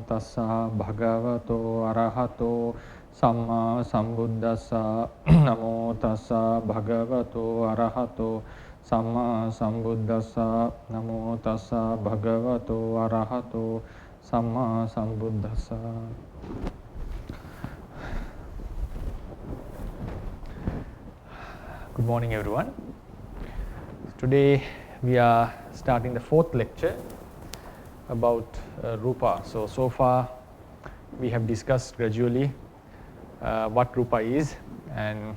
tassa bhagavato arahato samma sambuddhassa. Namo tassa bhagavato arahato samma sambuddhassa. Namo tassa bhagavato arahato samma sambuddhassa. Good morning, everyone. Today we are starting the fourth lecture about Rupa. So far we have discussed gradually what Rupa is and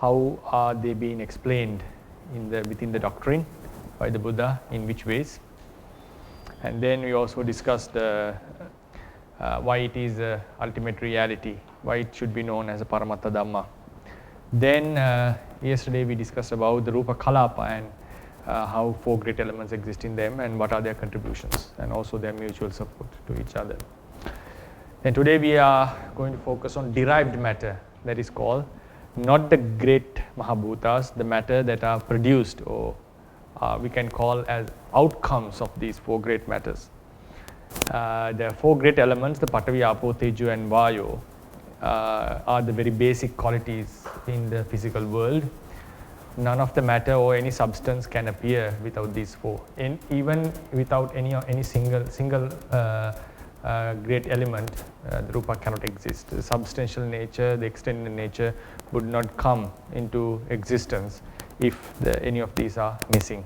how are they being explained within the doctrine by the Buddha, in which ways. And then we also discussed why it is the ultimate reality, why it should be known as a Paramattha Dhamma. Then yesterday we discussed about the Rupa Kalapa and how four great elements exist in them and what are their contributions and also their mutual support to each other. And today we are going to focus on derived matter, that is called not the great Mahabhutas, the matter that are produced or we can call as outcomes of these four great matters. There are four great elements, the Patavi, Apo, Tejo and Vayo, are the very basic qualities in the physical world. None of the matter or any substance can appear without these four, and even without any single great element, the Rupa cannot exist. The substantial nature, the extended nature would not come into existence if any of these are missing.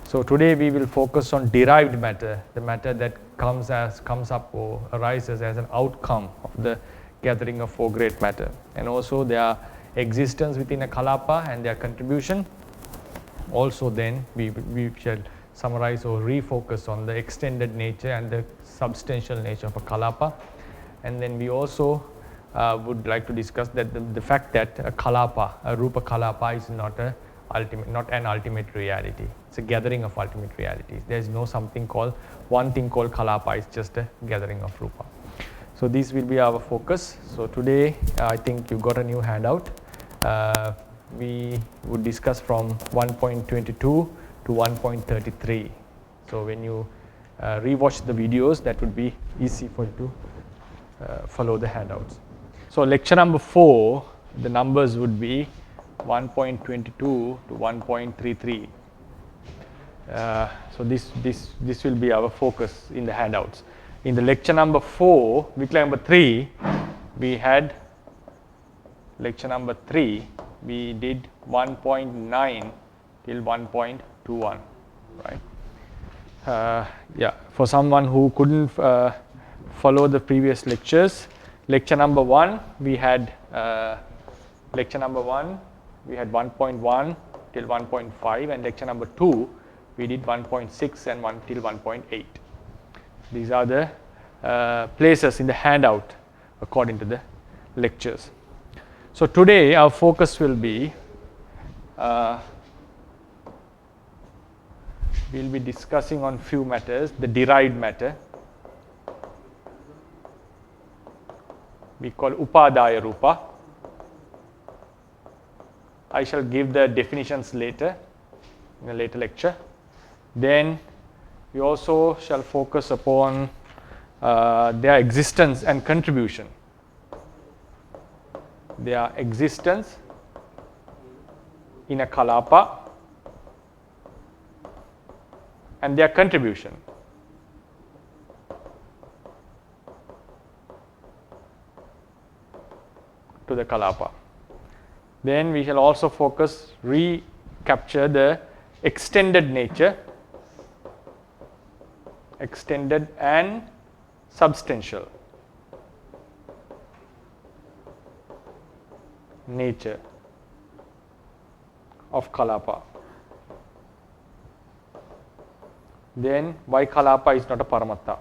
So today we will focus on derived matter, the matter that comes up or arises as an outcome of the gathering of four great matter, and also their existence within a kalapa and their contribution. Also then we shall summarize or refocus on the extended nature and the substantial nature of a kalapa, and then we also would like to discuss that the fact that a kalapa, a Rupa Kalapa, is not an ultimate reality. It's a gathering of ultimate realities. There is no one thing called kalapa, it's just a gathering of Rupa. So this will be our focus. So today I think you got a new handout. We would discuss from 1.22 to 1.33. So when you rewatch the videos, that would be easy for you to follow the handouts. So lecture number 4, the numbers would be 1.22 to 1.33. So this will be our focus in the handouts. In the lecture number 4, lecture number 3, we had lecture number 3, we did 1.9 till 1.21, right? Yeah, for someone who couldn't follow the previous lectures, lecture number 1, we had 1.1 till 1.5, and lecture number 2, we did 1.6 and 1 till 1.8. These are the places in the handout according to the lectures. So today our focus will be, we'll be discussing on few matters, the derived matter. We call Upadaya Rupa. I shall give the definitions later, in a later lecture. Then we also shall focus upon their existence and contribution. Their existence in a kalapa and their contribution. To the kalapa. Then we shall also recapture the extended nature, extended and substantial nature of kalapa. Then why kalapa is not a paramattha.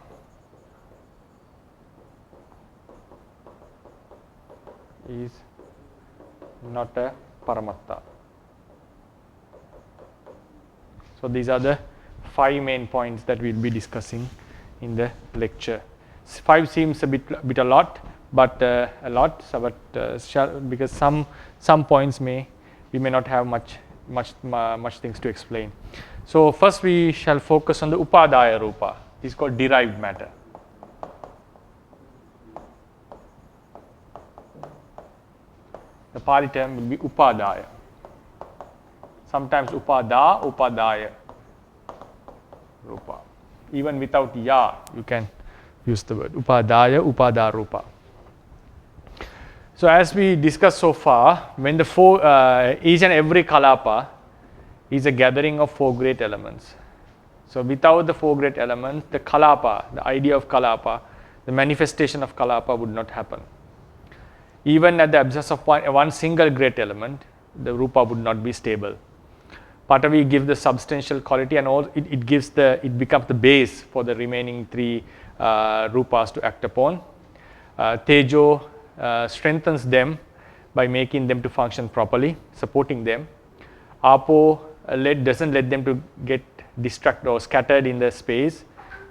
Is not a paramattha. So these are the 5 main points that we will be discussing in the lecture. 5 seems a bit a lot, but because some points we may not have much things to explain. So first we shall focus on the Upadaya Rupa. This is called derived matter. The Pali term will be upadaya. Sometimes upada, upadaya, rupa. Even without ya, you can use the word upadaya, upada rupa. So as we discussed so far, when the each and every kalapa is a gathering of 4 great elements. So without the 4 great elements, the kalapa, the idea of kalapa, the manifestation of kalapa would not happen. Even at the absence of one single great element, the rupa would not be stable. Patavi gives the substantial quality, and all it becomes the base for the remaining 3 rupas to act upon. Tejo strengthens them by making them to function properly, supporting them. Apo doesn't let them to get distracted or scattered in the space.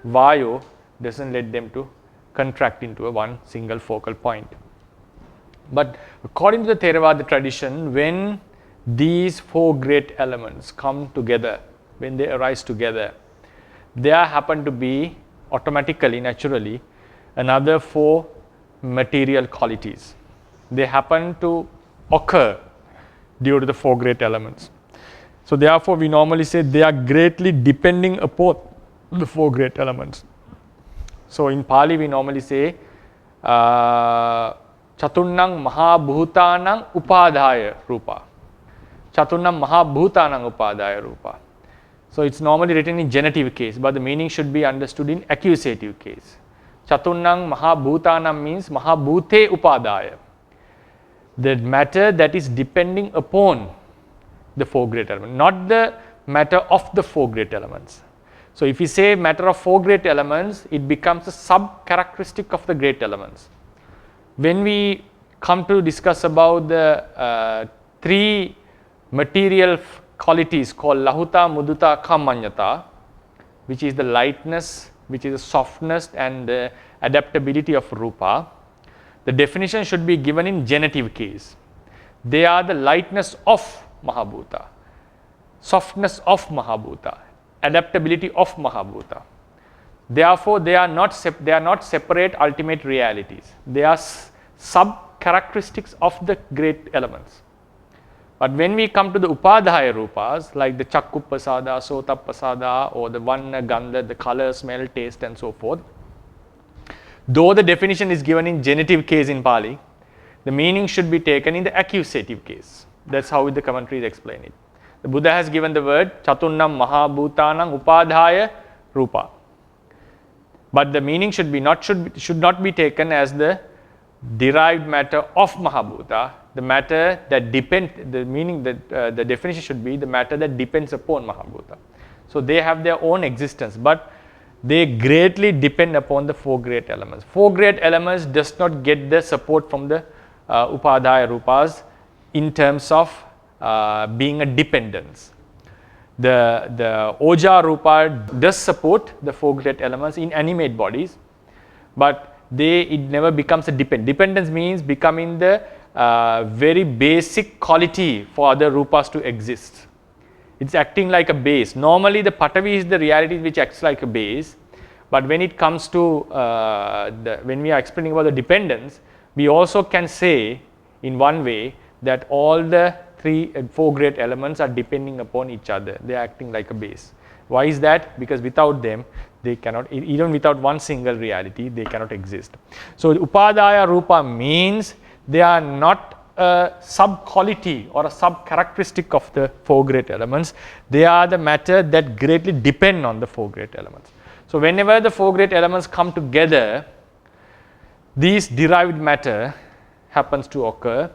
Vayu doesn't let them to contract into one single focal point. But according to the Theravada tradition, when these 4 great elements come together, when they arise together, there happen to be automatically, naturally, another 4 material qualities. They happen to occur due to the 4 great elements. So therefore, we normally say they are greatly depending upon the 4 great elements. So in Pali, we normally say Chatunnang Mahabhutanang Upadhaya Rupa. Chatunnam Mahabhutanang Upadhaya Rupa. So it's normally written in genitive case, but the meaning should be understood in accusative case. Chatunnang Mahabhutanam means Mahabhute Upadhaya. The matter that is depending upon the 4 great elements, not the matter of the 4 great elements. So if we say matter of 4 great elements, it becomes a sub-characteristic of the great elements. When we come to discuss about the 3 material qualities called Lahuta, Muduta, Kamanyata, which is the lightness, which is the softness and the adaptability of Rupa, the definition should be given in genitive case. They are the lightness of Mahabhuta, softness of Mahabhuta, adaptability of Mahabhuta. Therefore, they are not separate ultimate realities. They are sub-characteristics of the great elements. But when we come to the Upadhaya Rupas, like the Chakkupasada, Sotapasada, or the Vanna, Gandha, the color, smell, taste, and so forth, though the definition is given in genitive case in Pali, the meaning should be taken in the accusative case. That's how the commentaries explain it. The Buddha has given the word Chatunnam Mahabhutanam Upadhaya Rupa. But the meaning should not be taken as the derived matter of Mahabhuta, the matter that depends, the meaning that the definition should be the matter that depends upon Mahabhuta. So they have their own existence, but they greatly depend upon the 4 great elements. 4 great elements does not get the support from the Upadhaya Rupas in terms of being a dependence. The Oja Rupa does support the 4 great elements in animate bodies, but it never becomes a dependence. Dependence means becoming the very basic quality for other Rupas to exist. It's acting like a base. Normally the Patavi is the reality which acts like a base, but when it comes to, when we are explaining about the dependence, we also can say in one way that all the 4 great elements are depending upon each other. They are acting like a base. Why is that? Because without them, they cannot, even without one single reality, they cannot exist. So Upadhaya Rupa means they are not a sub-quality or a sub-characteristic of the 4 great elements. They are the matter that greatly depend on the 4 great elements. So whenever the 4 great elements come together, these derived matter happens to occur.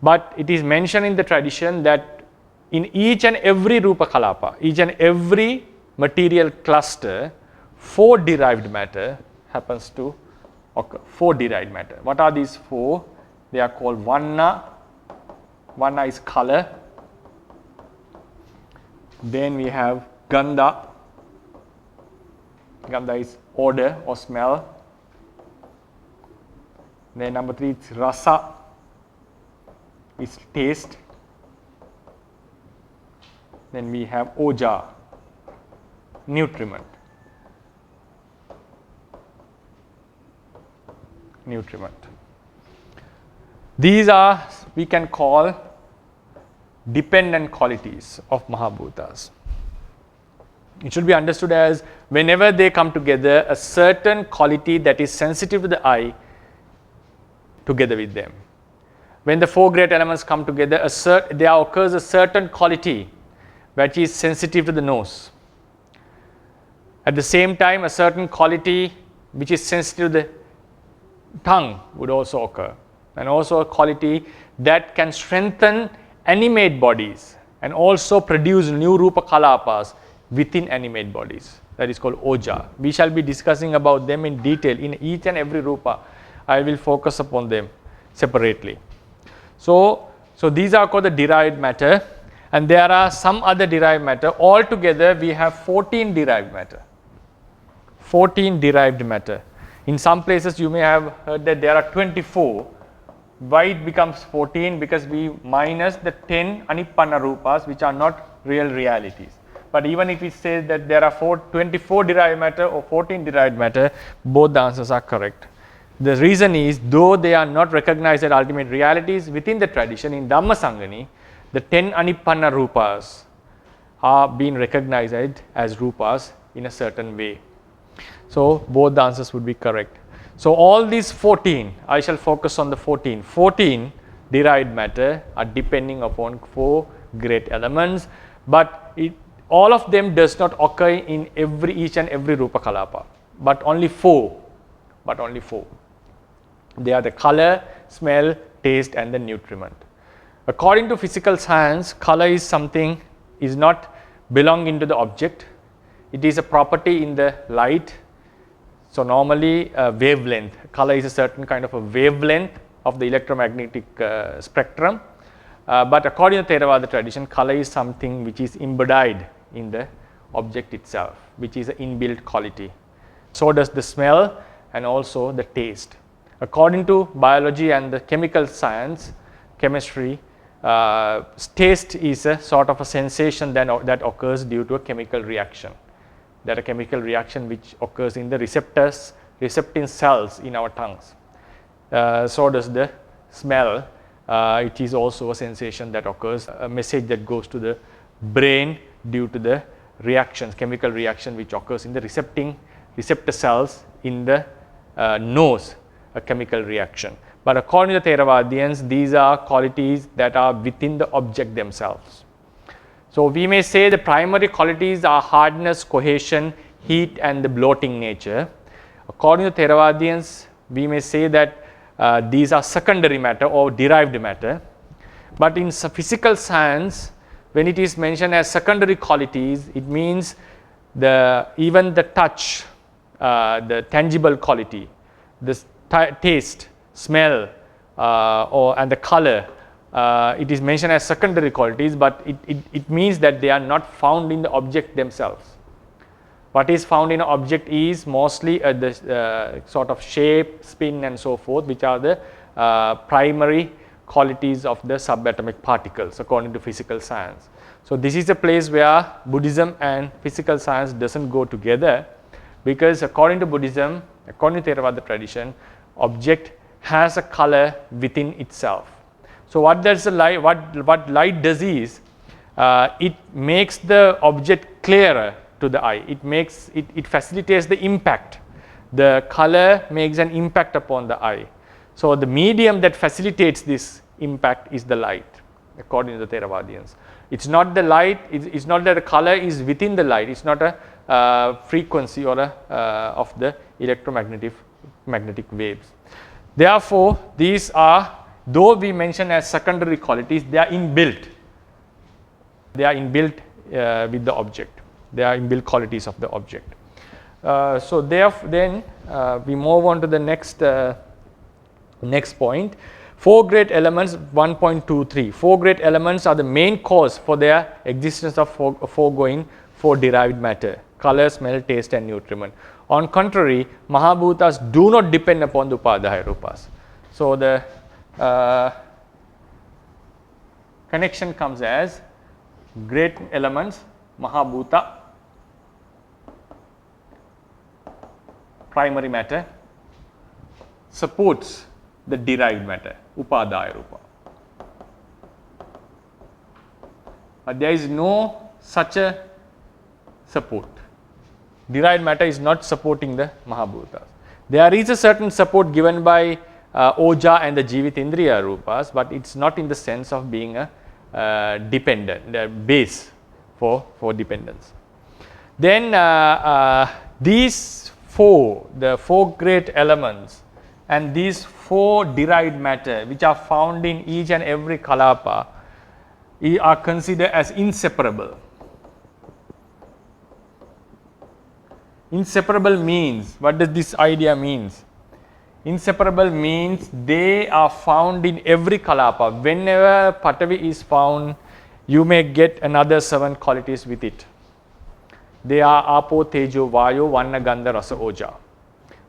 But it is mentioned in the tradition that in each and every Rupa Kalapa, each and every material cluster, 4 derived matter happens to occur. 4 derived matter. What are these 4? They are called Vanna. Vanna is color. Then we have Gandha. Gandha is odor or smell. Then number 3 is Rasa, is taste. Then we have Oja, nutriment. These are we can call dependent qualities of Mahabhutas. It should be understood as whenever they come together, a certain quality that is sensitive to the eye together with them. When the four great elements come together, there occurs a certain quality which is sensitive to the nose. At the same time, a certain quality which is sensitive to the tongue would also occur, and also a quality that can strengthen animate bodies and also produce new rupa kalapas within animate bodies. That is called oja. We shall be discussing about them in detail in each and every rupa. I will focus upon them separately. So these are called the derived matter, and there are some other derived matter. Altogether we have 14 derived matter. 14 derived matter. In some places you may have heard that there are 24. Why it becomes 14? Because we minus the 10 anipanna rupas which are not real realities. But even if we say that there are 24 derived matter or 14 derived matter, both the answers are correct. The reason is, though they are not recognized as ultimate realities within the tradition, in Dhamma Sangani, the 10 anipanna rupas are being recognized as rupas in a certain way. So both the answers would be correct. So all these 14, I shall focus on the 14. 14 derived matter are depending upon 4 great elements, but all of them does not occur in each and every rupa kalapa, but only 4. They are the color, smell, taste and the nutriment. According to physical science, color is something is not belonging to the object. It is a property in the light. So normally wavelength, color is a certain kind of a wavelength of the electromagnetic spectrum. But according to Theravada tradition, color is something which is embodied in the object itself, which is an inbuilt quality. So does the smell and also the taste. According to biology and the chemical science, chemistry, taste is a sort of a sensation that occurs due to a chemical reaction. That a chemical reaction which occurs in the recepting cells in our tongues. So does the smell. It is also a sensation that occurs, a message that goes to the brain due to the reactions, chemical reaction which occurs in the receptor cells in the nose, a chemical reaction. But according to Theravadians, these are qualities that are within the object themselves. So we may say the primary qualities are hardness, cohesion, heat and the bloating nature. According to Theravadians, we may say that these are secondary matter or derived matter. But in physical science, when it is mentioned as secondary qualities, it means even the touch, the tangible quality, the taste, smell and the color, it is mentioned as secondary qualities, but it means that they are not found in the object themselves. What is found in an object is mostly the sort of shape, spin and so forth, which are the primary qualities of the subatomic particles according to physical science. So this is a place where Buddhism and physical science doesn't go together, because according to Buddhism, according to Theravada tradition, object has a color within itself. So what does the light, what light does is, it makes the object clearer to the eye. It facilitates the impact. The color makes an impact upon the eye. So the medium that facilitates this impact is the light, according to the Theravadians. It's not the light, it's not that the color is within the light, it's not a frequency or of the electromagnetic waves. Therefore, these are, though we mention as secondary qualities, they are inbuilt. They are inbuilt with the object. They are inbuilt qualities of the object. So therefore, then we move on to the next point. 4 great elements, 1.23. 4 great elements are the main cause for their existence of foregoing 4 derived matter: color, smell, taste and nutriment. On contrary, Mahabhutas do not depend upon the Upadaya Rupas. So the connection comes as great elements, Mahabhuta, primary matter, supports the derived matter, Upadaya Rupa. but there is no such a support. Derived matter is not supporting the Mahabhutas. There is a certain support given by Oja and the Jivitindriya Rupas, but it's not in the sense of being a dependent, a base for dependence. Then these the four great elements and these four derived matter which are found in each and every kalapa are considered as inseparable. Inseparable means, what does this idea means? Inseparable means they are found in every kalapa. Whenever Patavi is found, you may get another 7 qualities with it. They are Apo, Tejo, Vayo, Vanna, Gandha, Rasa, Oja.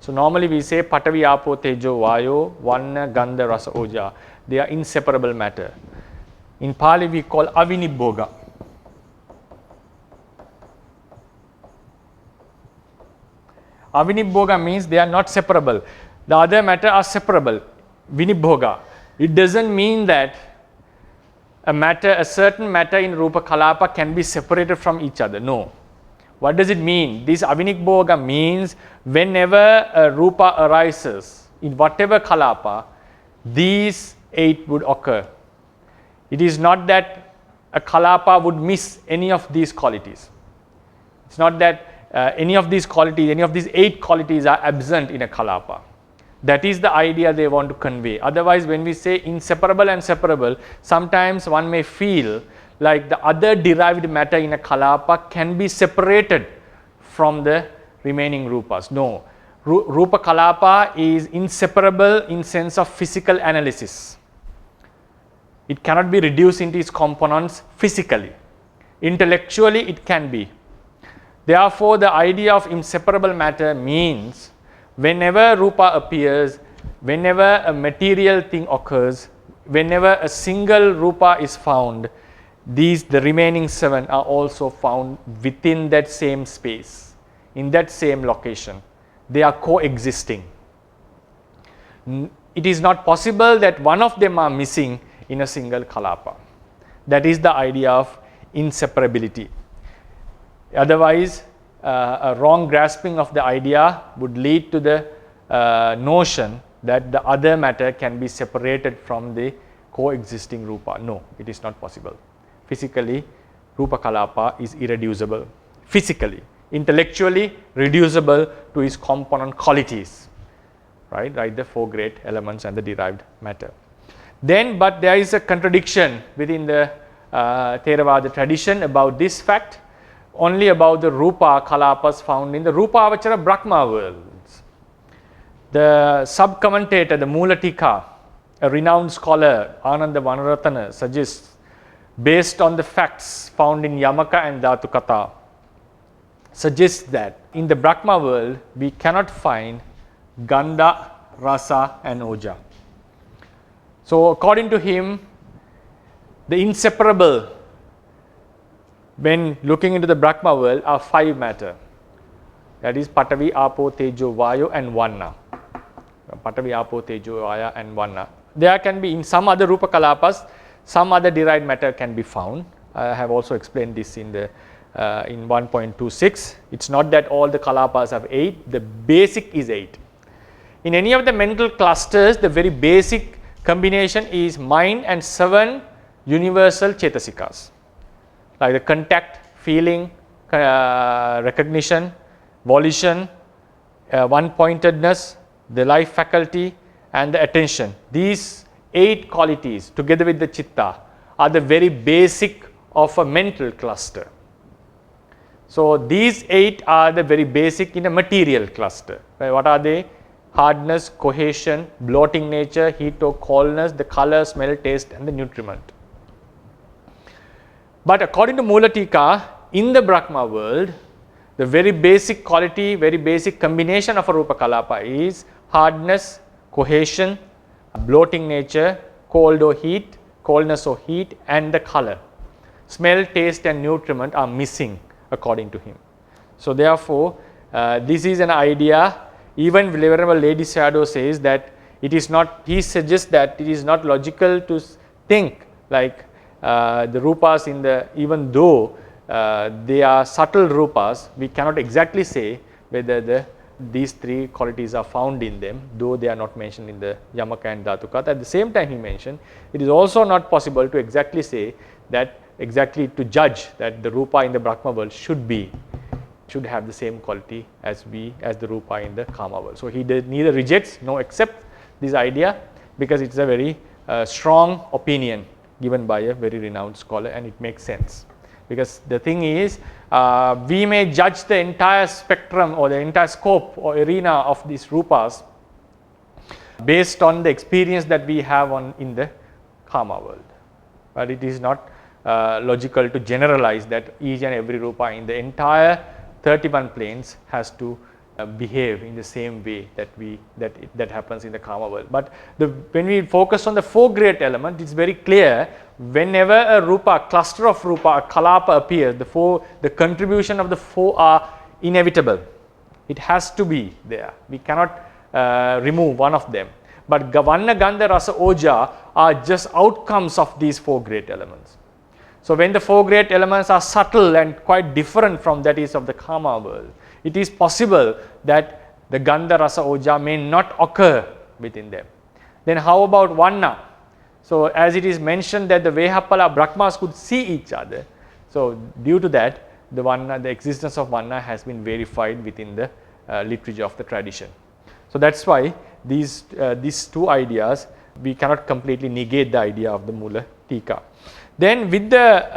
So normally we say Patavi, Apo, Tejo, Vayo, Vanna, Gandha, Rasa, Oja. They are inseparable matter. In Pali we call Avinibhoga. Avinibhoga means they are not separable. The other matter are separable. Vinibhoga. It doesn't mean that a certain matter in Rupa Kalapa can be separated from each other. No. What does it mean? This Avinibhoga means whenever a Rupa arises in whatever Kalapa, these 8 would occur. It is not that a Kalapa would miss any of these qualities. It's not that any of these 8 qualities are absent in a Kalapa. That is the idea they want to convey. Otherwise, when we say inseparable and separable, sometimes one may feel like the other derived matter in a Kalapa can be separated from the remaining Rupas. No. Rupa Kalapa is inseparable in sense of physical analysis. It cannot be reduced into its components physically. Intellectually, it can be. Therefore, the idea of inseparable matter means whenever Rupa appears, whenever a material thing occurs, whenever a single Rupa is found, the remaining 7 are also found within that same space, in that same location. They are coexisting. It is not possible that one of them are missing in a single Kalapa. That is the idea of inseparability. Otherwise, a wrong grasping of the idea would lead to the notion that the other matter can be separated from the coexisting Rupa. No, it is not possible. Physically, Rupa Kalapa is irreducible. Physically, intellectually reducible to its component qualities. Right, the 4 great elements and the derived matter. Then, but there is a contradiction within the Theravada tradition about this fact, only about the Rupa Kalapas found in the Rupa Avachara Brahma worlds. The sub-commentator, the Mulatika, a renowned scholar, Ananda Vanaratana, suggests, based on the facts found in Yamaka and Dhatukatha, suggests that in the Brahma world, we cannot find Gandha, Rasa and Oja. So according to him, the inseparable when looking into the Brahma world are 5 matter. That is Patavi, Apo, Tejo, Vayo and Vanna. Patavi, Apo, Tejo, Vaya and Vanna. There can be in some other Rupa Kalapas, some other derived matter can be found. I have also explained this in 1.26. It's not that all the Kalapas have 8, the basic is 8. In any of the mental clusters, the very basic combination is mind and 7 universal Chetasikas. Like the contact, feeling, recognition, volition, one-pointedness, the life faculty and the attention. These 8 qualities together with the chitta are the very basic of a mental cluster. So these 8 are the very basic in a material cluster. Right? What are they? Hardness, cohesion, bloating nature, heat or coldness, the color, smell, taste and the nutriment. But according to Mulatika, in the Brahma world, the very basic quality, very basic combination of a Rupa Kalapa is hardness, cohesion, bloating nature, cold or heat, coldness or heat and the color. Smell, taste and nutriment are missing according to him. So therefore, this is an idea. Even Venerable Lady Sayadaw says that it is not, he suggests that it is not logical to think like the rupas in the, even though they are subtle rupas, we cannot exactly say whether these three qualities are found in them, though they are not mentioned in the Yamaka and Dhatukata. At the same time, he mentioned it is also not possible to exactly say that, exactly to judge that the rupa in the Brahma world should have the same quality as the rupa in the Kama world. So he neither rejects nor accepts this idea, because it's a very strong opinion given by a very renowned scholar, and it makes sense. Because the thing is, we may judge the entire spectrum or the entire scope or arena of these rupas based on the experience that we have in the Kama world. But it is not logical to generalize that each and every rupa in the entire 31 planes has to behave in the same way that happens in the Kama world. But when we focus on the 4 great elements, it's very clear whenever a rupa, cluster of rupa, a kalapa appears, the contribution of the 4 are inevitable. It has to be there. We cannot remove one of them. But Vanna, Gandha, Rasa, Oja are just outcomes of these 4 great elements. So when the 4 great elements are subtle and quite different from that is of the Kama world, it is possible that the Gandha, Rasa, Oja may not occur within them. Then how about Vanna? So as it is mentioned that the Vehapala Brahmas could see each other, so due to that, the existence of Vanna has been verified within the literature of the tradition. So that's why these 2 ideas, we cannot completely negate the idea of the Mula Tika. Then with the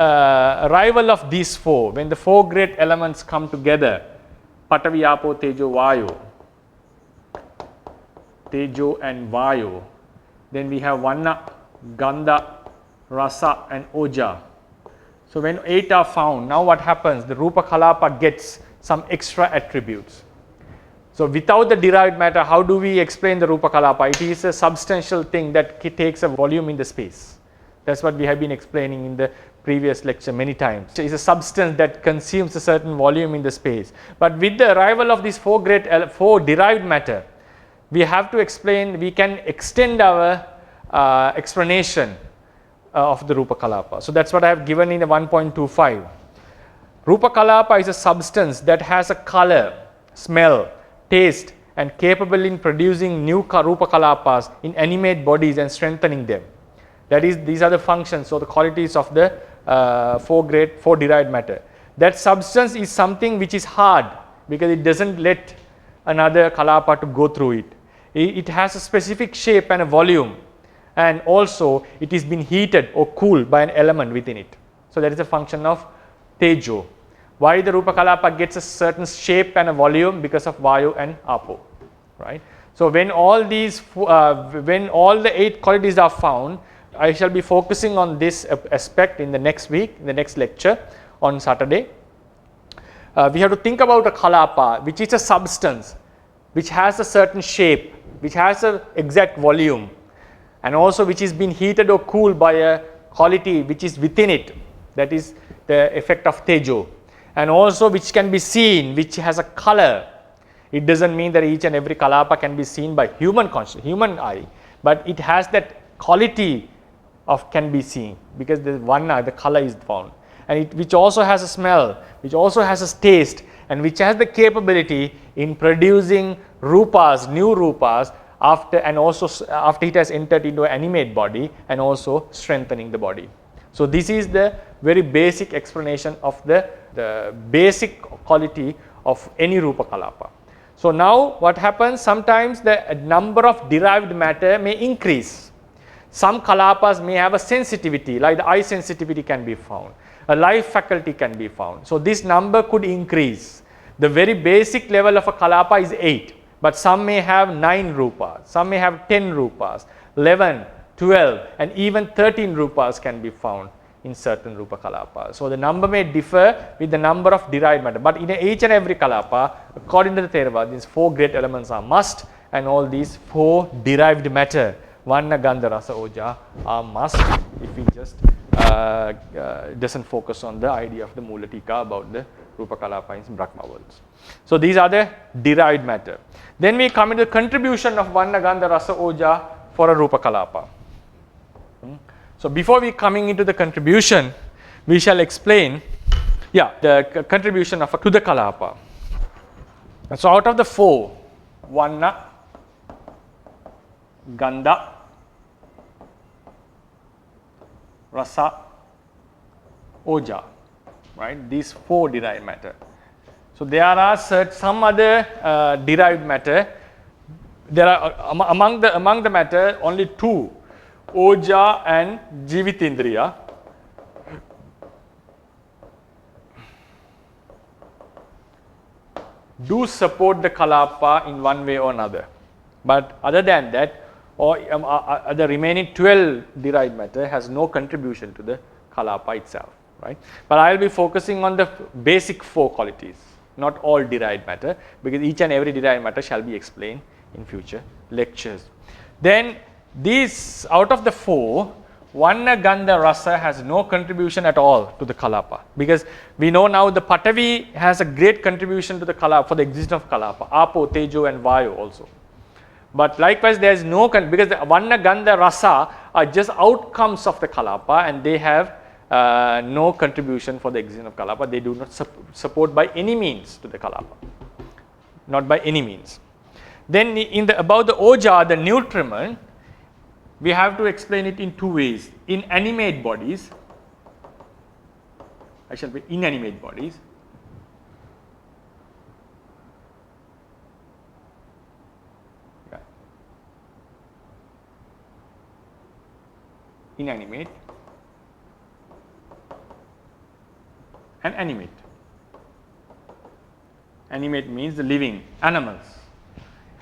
arrival of these 4, when the 4 great elements come together, Patavi, Apo, Tejo, and Vayu, then we have Vanna, Gandha, Rasa and Oja. So when 8 are found, now what happens? The Rupa Kalapa gets some extra attributes. So without the derived matter, how do we explain the Rupa Kalapa? It is a substantial thing that takes a volume in the space. That's what we have been explaining in the previous lecture many times. It is a substance that consumes a certain volume in the space. But with the arrival of these 4 derived matter, we have to explain, we can extend our explanation of the Rupa Kalapa. So that's what I have given in the 1.25. Rupa Kalapa is a substance that has a color, smell, taste and capable in producing new Rupa Kalapas in animate bodies and strengthening them. That is, these are the functions or the qualities of the 4 derived matter. That substance is something which is hard because it doesn't let another Kalapa to go through it. It has a specific shape and a volume, and also it is being heated or cooled by an element within it. So that is a function of Tejo. Why the Rupa Kalapa gets a certain shape and a volume? Because of Vayu and Apo, right? So when all these, when all the 8 qualities are found, I shall be focusing on this aspect in the next week, in the next lecture on Saturday. We have to think about a Kalapa, which is a substance, which has a certain shape, which has an exact volume, and also which is being heated or cooled by a quality which is within it, that is the effect of Tejo, and also which can be seen, which has a color. It doesn't mean that each and every Kalapa can be seen by human eye, but it has that quality of can be seen, because the Vanna, the color is found, and which also has a smell, which also has a taste, and which has the capability in producing rupas, new rupas, after it has entered into an animate body, and also strengthening the body. So this is the very basic explanation of the basic quality of any Rupa Kalapa. So now what happens, sometimes the number of derived matter may increase. Some Kalapas may have a sensitivity, like the eye sensitivity can be found, a life faculty can be found. So this number could increase. The very basic level of a Kalapa is 8, but some may have 9 rupas, some may have 10 rupas, 11, 12 and even 13 rupas can be found in certain Rupa Kalapa. So the number may differ with the number of derived matter, but in each and every Kalapa, according to the Theravada, these 4 great elements are must, and all these 4 derived matter, Vanna, Gandha, Rasa, Oja, are must if we just doesn't focus on the idea of the Mula Tika about the Rupa Kalapa in Brahma worlds. So these are the derived matter. Then we come into the contribution of Vanna, Gandha, Rasa, Oja for a Rupa Kalapa. So before we coming into the contribution, we shall explain, the contribution of to the Kalapa. And so out of the four, Varna, Gandha, Rasa, Oja, right? These four derived matter. So there are some other derived matter. There are among the matter only two, Oja and Jivitindriya. Do support the Kalapa in one way or another. But other than that, the remaining 12 derived matter has no contribution to the Kalapa itself, right? But I will be focusing on the basic four qualities, not all derived matter, because each and every derived matter shall be explained in future lectures. Then these, out of the four, Varna, Gandha, Rasa has no contribution at all to the Kalapa, because we know now the Patavi has a great contribution to the Kalapa, for the existence of Kalapa, Apo, Tejo and Vayu also. But likewise there is no, because the Varna, Gandha, Rasa are just outcomes of the Kalapa, and they have no contribution for the existence of Kalapa. They do not support by any means to the Kalapa, not by any means. Then about the Oja, the nutriment, we have to explain it in two ways. In animate bodies, I shall be inanimate bodies, inanimate and animate. Animate means the living animals.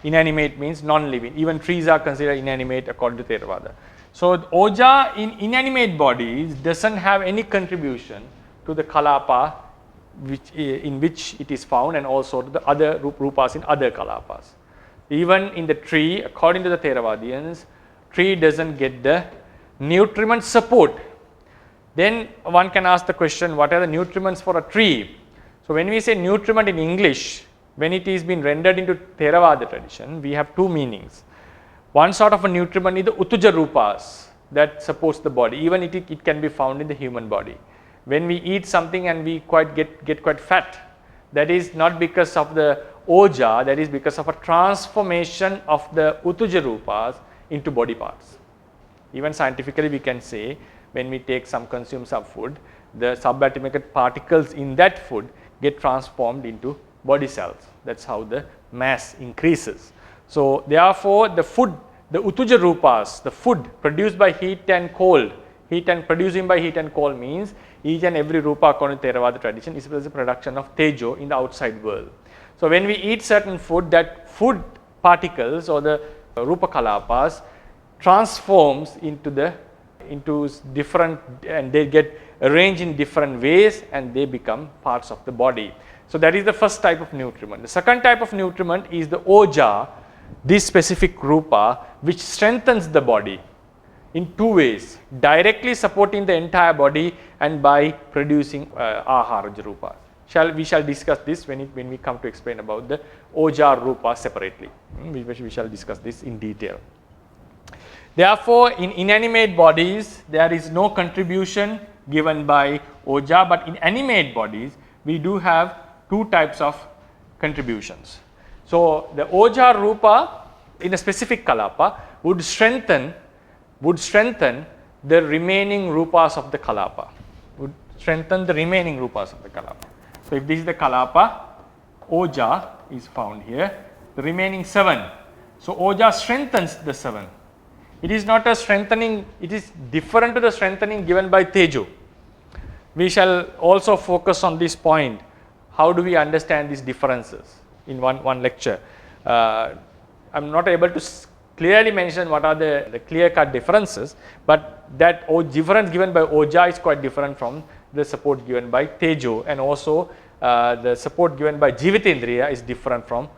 Inanimate means non-living. Even trees are considered inanimate according to Theravada. So Oja in inanimate bodies doesn't have any contribution to the Kalapa in which it is found, and also to the other rupas in other Kalapas. Even in the tree, according to the Theravadians, tree doesn't get the nutriment support. Then one can ask the question, what are the nutriments for a tree? So when we say nutriment in English, when it is been rendered into Theravada tradition, we have two meanings. One sort of a nutriment is the Utuja Rupas that supports the body. Even it can be found in the human body. When we eat something and we get quite fat, that is not because of the Oja, that is because of a transformation of the Utuja Rupas into body parts. Even scientifically we can say, when we consume some food, the subatomic particles in that food get transformed into body cells. That's how the mass increases. So therefore the food, the Utuja Rupas, the food produced by heat and cold, producing by heat and cold means each and every Rupa according to Theravada tradition is the production of Tejo in the outside world. So when we eat certain food, that food particles or the Rupa Kalapas transforms into different, and they get arranged in different ways and they become parts of the body. So that is the first type of nutriment. The second type of nutriment is the Oja, this specific Rupa, which strengthens the body in two ways, directly supporting the entire body and by producing Aharaja Rupa. We shall discuss this when we come to explain about the Oja Rupa separately. We shall discuss this in detail. Therefore, in inanimate bodies, there is no contribution given by Oja, but in animate bodies, we do have two types of contributions. So the Oja Rupa in a specific Kalapa would strengthen the remaining Rupas of the Kalapa, So if this is the Kalapa, Oja is found here, the remaining 7. So Oja strengthens the 7. It is not a strengthening, it is different to the strengthening given by Tejo. We shall also focus on this point. How do we understand these differences in one lecture? I am not able to clearly mention what are the clear-cut differences, but that difference given by Oja is quite different from the support given by Tejo, and also the support given by Jivitindriya is different from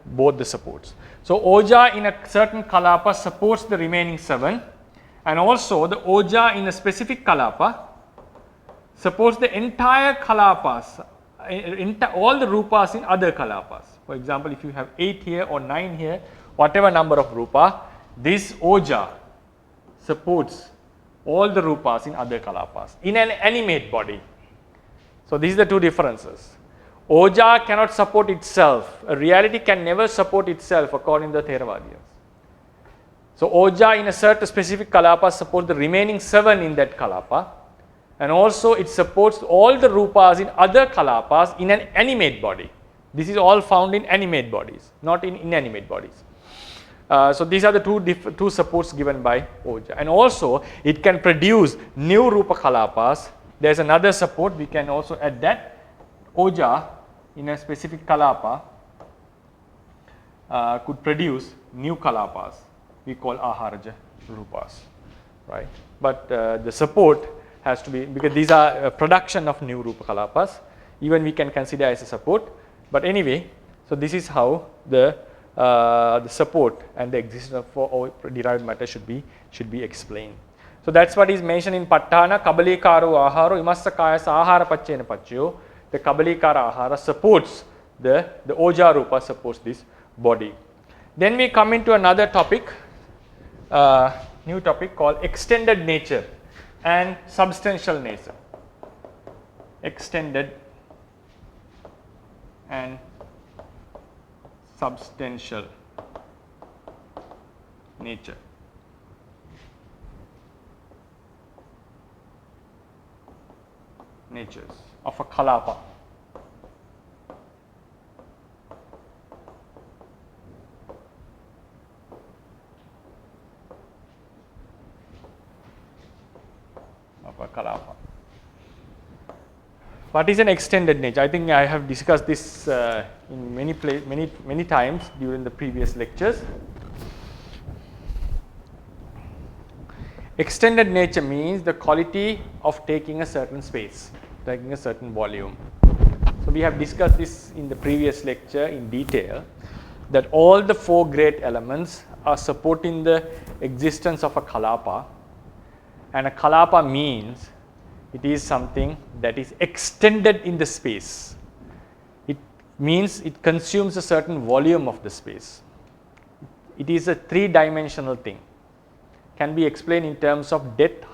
both the supports. So Oja in a certain Kalapa supports the remaining 7, and also the Oja in a specific Kalapa supports the entire Kalapas, all the Rupas in other Kalapas. For example, if you have 8 here or 9 here, whatever number of Rupa, this Oja supports all the rupas in other kalapas in an animate body. So these are the two differences. Oja cannot support itself. A reality can never support itself according to the Theravadiyas. So Oja in a certain specific kalapa supports the remaining 7 in that kalapa, and also it supports all the rupas in other kalapas in an animate body. This is all found in animate bodies, not in inanimate bodies. So these are the two supports given by Oja, and also it can produce new rupa kalapas. There is another support, we can also add that Oja in a specific kalapa could produce new kalapas, we call aharaja rupas, right? But the support has to be, because these are production of new rupa kalapas, even we can consider as a support. But anyway, so this is how the support and the existence of all derived matter should be explained. So that's what is mentioned in Patthana, Kabalikaro Aharo, Imassa Kayasa Ahara Pachena Pachayo. The Kabalikara Ahara supports the Oja Rupa supports this body. Then we come into another topic, new topic called extended nature and substantial nature. Extended and substantial nature. Natures of a kalapa. Of a kalapa. What is an extended nature? I think I have discussed this in many times during the previous lectures. Extended nature means the quality of taking a certain space, taking a certain volume. So we have discussed this in the previous lecture in detail, that all the 4 great elements are supporting the existence of a kalapa, and a kalapa means it is something that is extended in the space. It means it consumes a certain volume of the space. It is a 3-dimensional thing. Can be explained in terms of depth,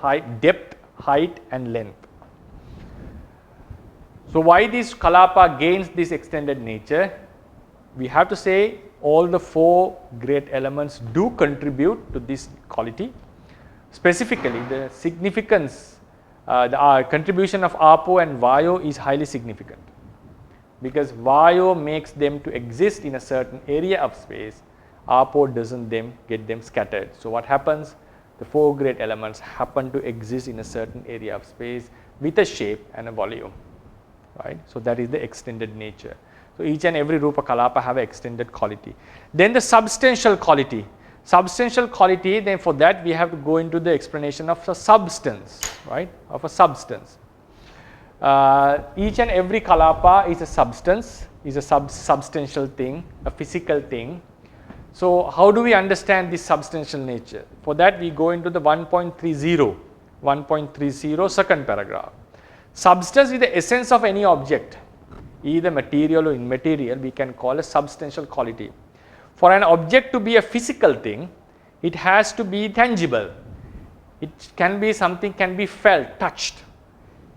height and length. So why this kalapa gains this extended nature? We have to say all the 4 great elements do contribute to this quality. Specifically, the significance, the contribution of Apo and Vayo is highly significant, because Vayo makes them to exist in a certain area of space. Apo doesn't get them scattered. So what happens? The 4 great elements happen to exist in a certain area of space with a shape and a volume, right? So that is the extended nature. So each and every Rupa Kalapa have an extended quality. Then the substantial quality. Substantial quality, then for that we have to go into the explanation of a substance, right? Of a substance. Each and every Kalapa is a substance, is a substantial thing, a physical thing. So how do we understand this substantial nature? For that we go into the 1.30 second paragraph. Substance is the essence of any object, either material or immaterial, we can call a substantial quality. For an object to be a physical thing, it has to be tangible. It can be something, can be felt, touched.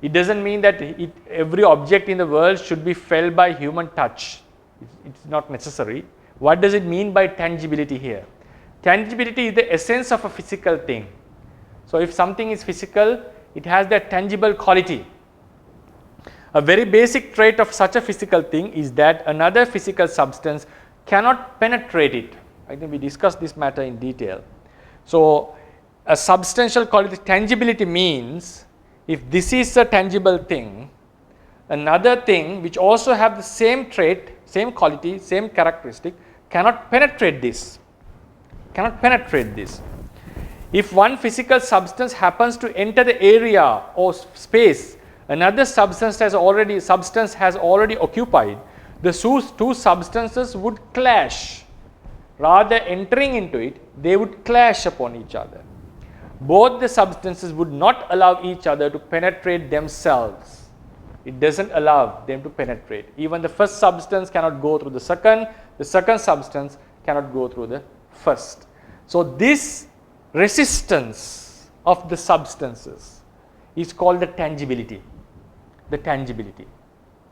It doesn't mean that every object in the world should be felt by human touch. It's not necessary. What does it mean by tangibility here? Tangibility is the essence of a physical thing. So if something is physical, it has that tangible quality. A very basic trait of such a physical thing is that another physical substance cannot penetrate it. I think we discussed this matter in detail. So a substantial quality, tangibility means if this is a tangible thing, another thing which also have the same trait, same quality, same characteristic cannot penetrate this. Cannot penetrate this. If one physical substance happens to enter the area or space another substance has already occupied, the two substances would clash. Rather entering into it, they would clash upon each other. Both the substances would not allow each other to penetrate themselves. It doesn't allow them to penetrate. Even the first substance cannot go through the second substance cannot go through the first. So this resistance of the substances is called the tangibility.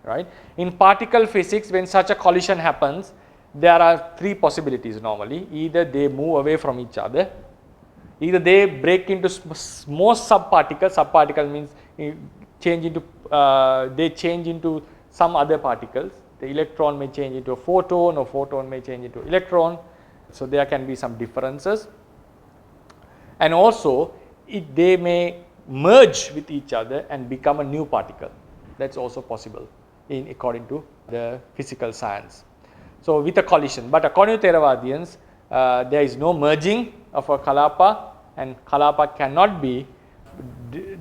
Right? In particle physics, when such a collision happens, there are three possibilities normally. Either they move away from each other, either they break into more subparticles. Subparticle means they change into some other particles. The electron may change into a photon, or photon may change into electron. So there can be some differences. And also they may merge with each other and become a new particle. That's also possible according to the physical science. So with a collision, but according to Theravadians, there is no merging of a kalapa, and kalapa cannot be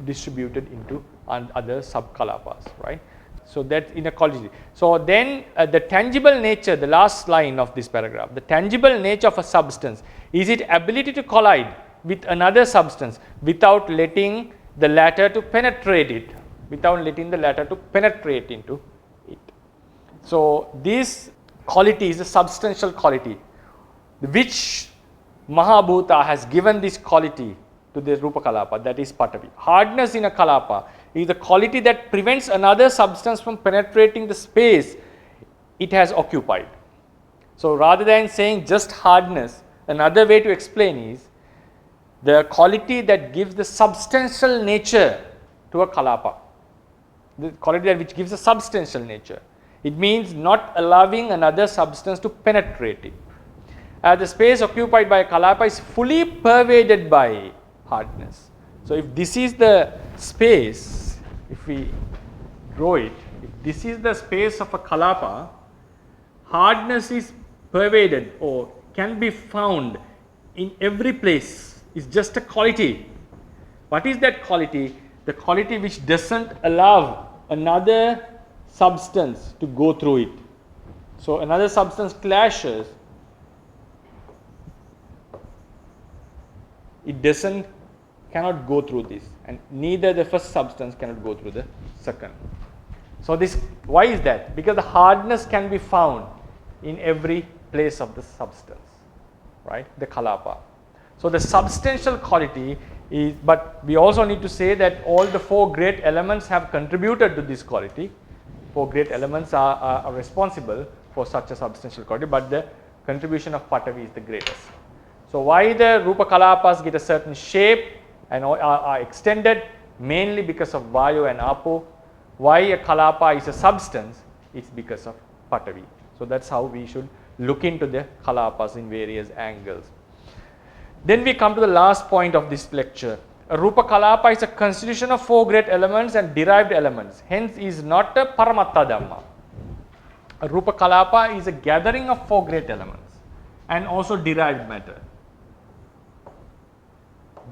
distributed into other sub-kalapas, right? So that in a collision. So then the tangible nature, the last line of this paragraph, the tangible nature of a substance is its ability to collide with another substance without letting the latter to penetrate it, into it. So this quality is a substantial quality, which Mahabhuta has given this quality to the Rupa Kalapa, that is Patavi. Hardness in a Kalapa is the quality that prevents another substance from penetrating the space it has occupied. So rather than saying just hardness, another way to explain is the quality that gives the substantial nature to a Kalapa. The quality that which gives a substantial nature. It means not allowing another substance to penetrate it. The space occupied by a Kalapa is fully pervaded by hardness. So if this is the space, if we draw it, if this is the space of a Kalapa, hardness is pervaded or can be found in every place. It's just a quality. What is that quality? The quality which doesn't allow another substance to go through it. So another substance clashes, it cannot go through this, and neither the first substance cannot go through the second. So this, why is that? Because the hardness can be found in every place of the substance, right? The Kalapa. So the substantial quality is, but we also need to say that all the four great elements have contributed to this quality. Four great elements are responsible for such a substantial quality, but the contribution of Patavi is the greatest. So why the Rupa Kalapas get a certain shape and are extended? Mainly because of Vayu and Apo. Why a Kalapa is a substance? It's because of Patavi. So that's how we should look into the Kalapas in various angles. Then we come to the last point of this lecture. A Rupa Kalapa is a constitution of four great elements and derived elements. Hence is not a Paramatta Dhamma. A Rupa Kalapa is a gathering of four great elements and also derived matter.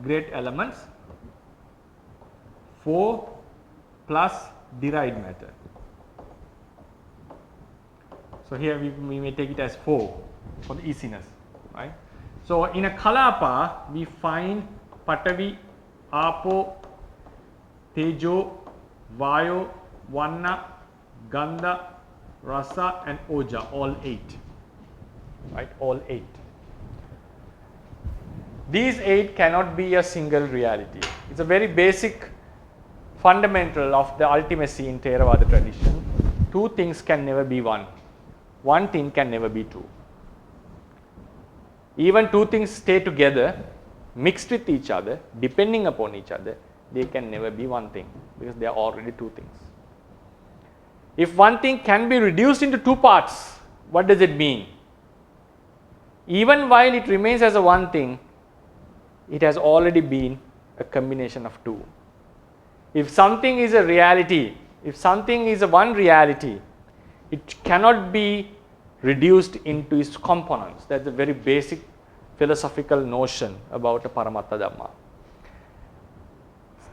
Great elements, 4 plus derived matter. So here we may take it as 4 for the easiness, right? So in a Kalapa we find Patavi, Apo, Tejo, Vayo, Vanna, Gandha, Rasa and Oja, all 8, right? All 8. These 8 cannot be a single reality. It's a very basic fundamental of the ultimacy in Theravada tradition. Two things can never be one. One thing can never be two. Even two things stay together, mixed with each other, depending upon each other, they can never be one thing because they are already two things. If one thing can be reduced into two parts, what does it mean? Even while it remains as a one thing, it has already been a combination of two. If something is a reality, if something is a one reality, it cannot be reduced into its components. That's a very basic philosophical notion about a Paramatta Dhamma.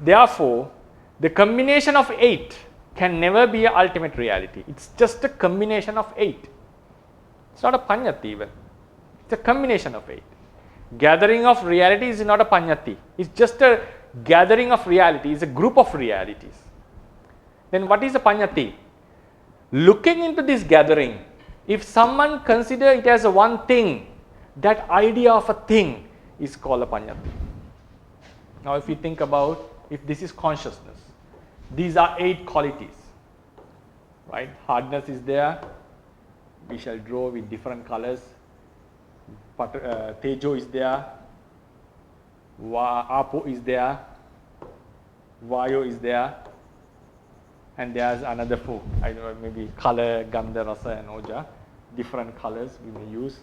Therefore, the combination of 8 can never be an ultimate reality. It's just a combination of 8. It's not a Panyati even. It's a combination of 8. Gathering of reality is not a Panyati. It's just a gathering of reality. It's a group of realities. Then what is a Panyati? Looking into this gathering, if someone consider it as a one thing, that idea of a thing is called a Panyati. Now if we think about, if this is consciousness, these are 8 qualities, right? Hardness is there, we shall draw with different colors. Tejo is there, Apo is there, Vayo is there, and there's another 4, I don't know, maybe color, Gandha, Rasa and Oja, different colors we may use.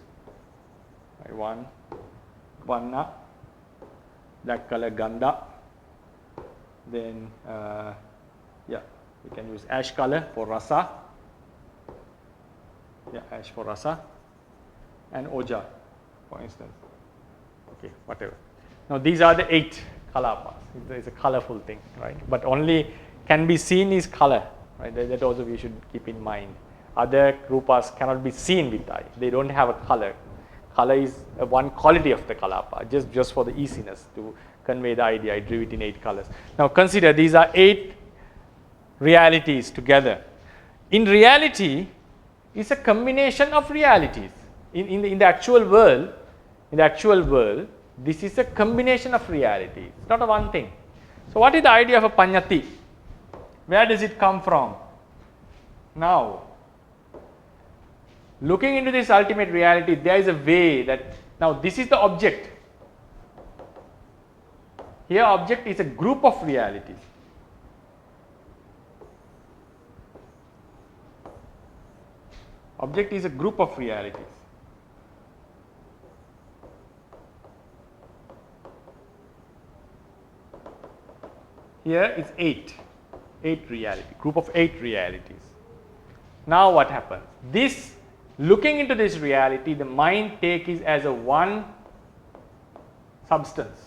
Right, 1, Vanna, that color Gandha, then yeah, we can use ash color for Rasa, yeah, ash for Rasa, and Oja, for instance. Okay, whatever. Now these are the 8 kalapas. It's a colorful thing, right? But only can be seen is color, right? That also we should keep in mind. Other rupas cannot be seen with eye. They don't have a color. Color is one quality of the kalapa, just for the easiness to convey the idea. I drew it in 8 colors. Now consider these are 8 realities together. In reality, it's a combination of realities. In the actual world, this is a combination of realities. It's not a one thing. So what is the idea of a Panyati? Where does it come from? Now, looking into this ultimate reality, there is a way that, now this is the object. Here object is a group of realities. Object is a group of realities. Here is 8 reality, group of 8 realities. Now what happens? This, looking into this reality, the mind takes it as a one substance.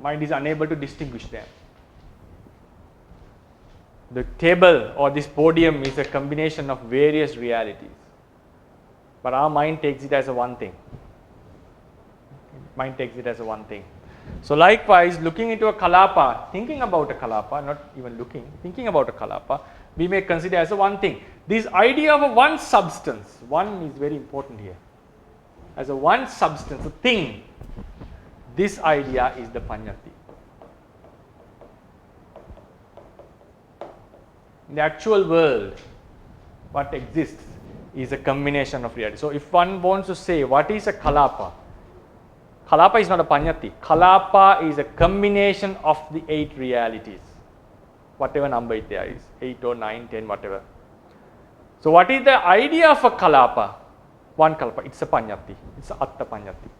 Mind is unable to distinguish them. The table or this podium is a combination of various realities. But our mind takes it as a one thing. Mind takes it as a one thing. So likewise, looking into a kalapa, thinking about a kalapa, not even looking, thinking about a kalapa, we may consider as a one thing. This idea of a one substance, one is very important here. As a one substance, a thing, this idea is the Panyati. In the actual world, what exists is a combination of reality. So if one wants to say what is a kalapa, kalapa is not a Panyati. Kalapa is a combination of the 8 realities. Whatever number it there is, 8 or 9, 10, whatever. So what is the idea of a kalapa? One kalapa, it's a Panyati. It's a Atta Panyati.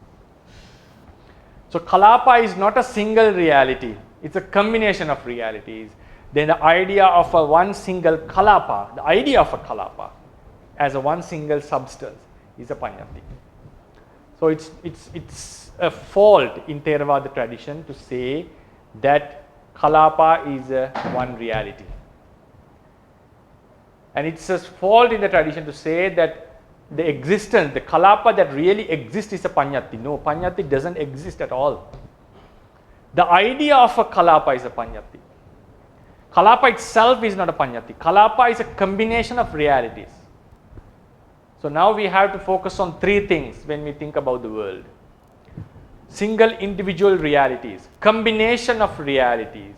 So kalapa is not a single reality. It's a combination of realities. Then the idea of a one single kalapa, the idea of a kalapa as a one single substance is a Panyati. So it's a fault in Theravada tradition to say that kalapa is a one reality. And it's a fault in the tradition to say that the existence, the kalapa that really exists is a Panyati. No, Panyati doesn't exist at all. The idea of a kalapa is a Panyati. Kalapa itself is not a Panyati. Kalapa is a combination of realities. So now we have to focus on 3 things when we think about the world. Single individual realities, combination of realities,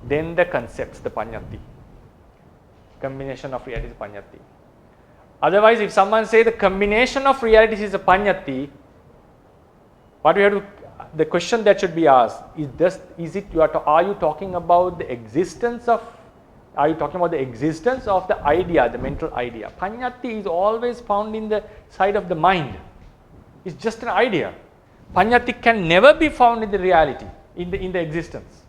then the concepts, the Panyati. Combination of realities, Panyati. Otherwise, if someone say the combination of realities is a Panyati, what we have to, the question that should be asked is are you talking about the existence of, are you talking about the existence of the idea, the mental idea? Panyati is always found in the side of the mind. It's just an idea. Panyati can never be found in the reality, in the existence.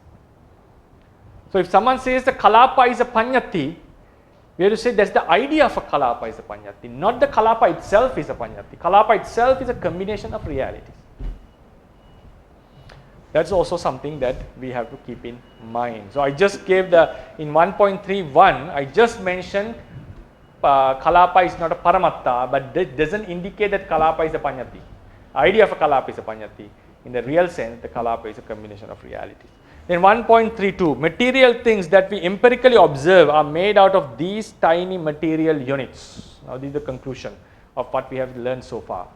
So if someone says the kalapa is a Panyati, we have to say that's the idea of a kalapa is a Panyati, not the kalapa itself is a Panyati. Kalapa itself is a combination of realities. That's also something that we have to keep in mind. So I just gave in 1.31, I just mentioned kalapa is not a paramatta, but that doesn't indicate that kalapa is a Panyati. Idea of a kalapa is a Panyati. In the real sense, the kalapa is a combination of realities. Then 1.32, material things that we empirically observe are made out of these tiny material units. Now this is the conclusion of what we have learned so far.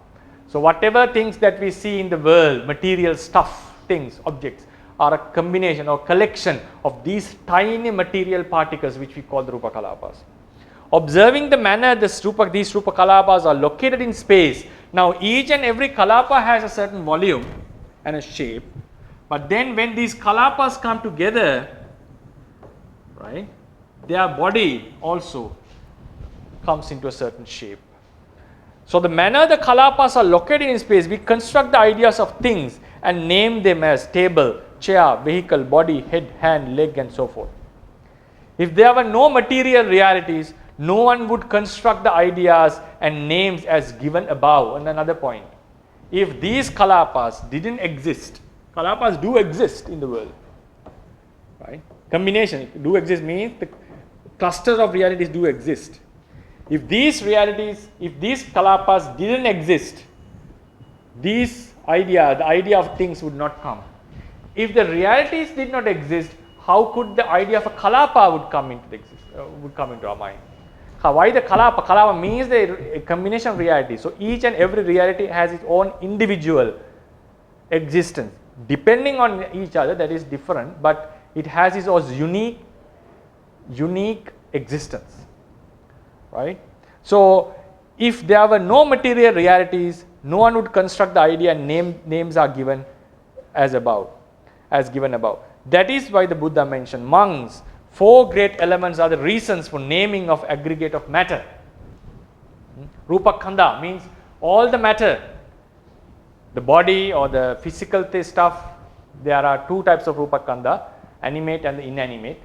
So whatever things that we see in the world, material stuff, things, objects, are a combination or collection of these tiny material particles which we call the Rupa Kalapas. Observing the manner these Rupa Kalapas are located in space. Now each and every Kalapa has a certain volume and a shape, but then when these Kalapas come together, right, their body also comes into a certain shape. So the manner the Kalapas are located in space, we construct the ideas of things and name them as table, chair, vehicle, body, head, hand, leg, and so forth. If there were no material realities, no one would construct the ideas and names as given above. And another point, if these Kalapas didn't exist, Kalapas do exist in the world, right? Combination, do exist means the clusters of realities do exist. If these realities, if these Kalapas didn't exist, these idea, the idea of things would not come. If the realities did not exist, how could the idea of a Kalapa would come into our mind? Why the Kalapa? Kalapa means a combination of realities. So each and every reality has its own individual existence. Depending on each other, that is different, but it has its own unique existence. Right? So if there were no material realities, no one would construct the idea and names are given as given above. That is why the Buddha mentioned monks. 4 great elements are the reasons for naming of aggregate of matter. Rupa Khanda means all the matter, the body or the physical stuff. There are 2 types of Rupa Khanda, animate and the inanimate.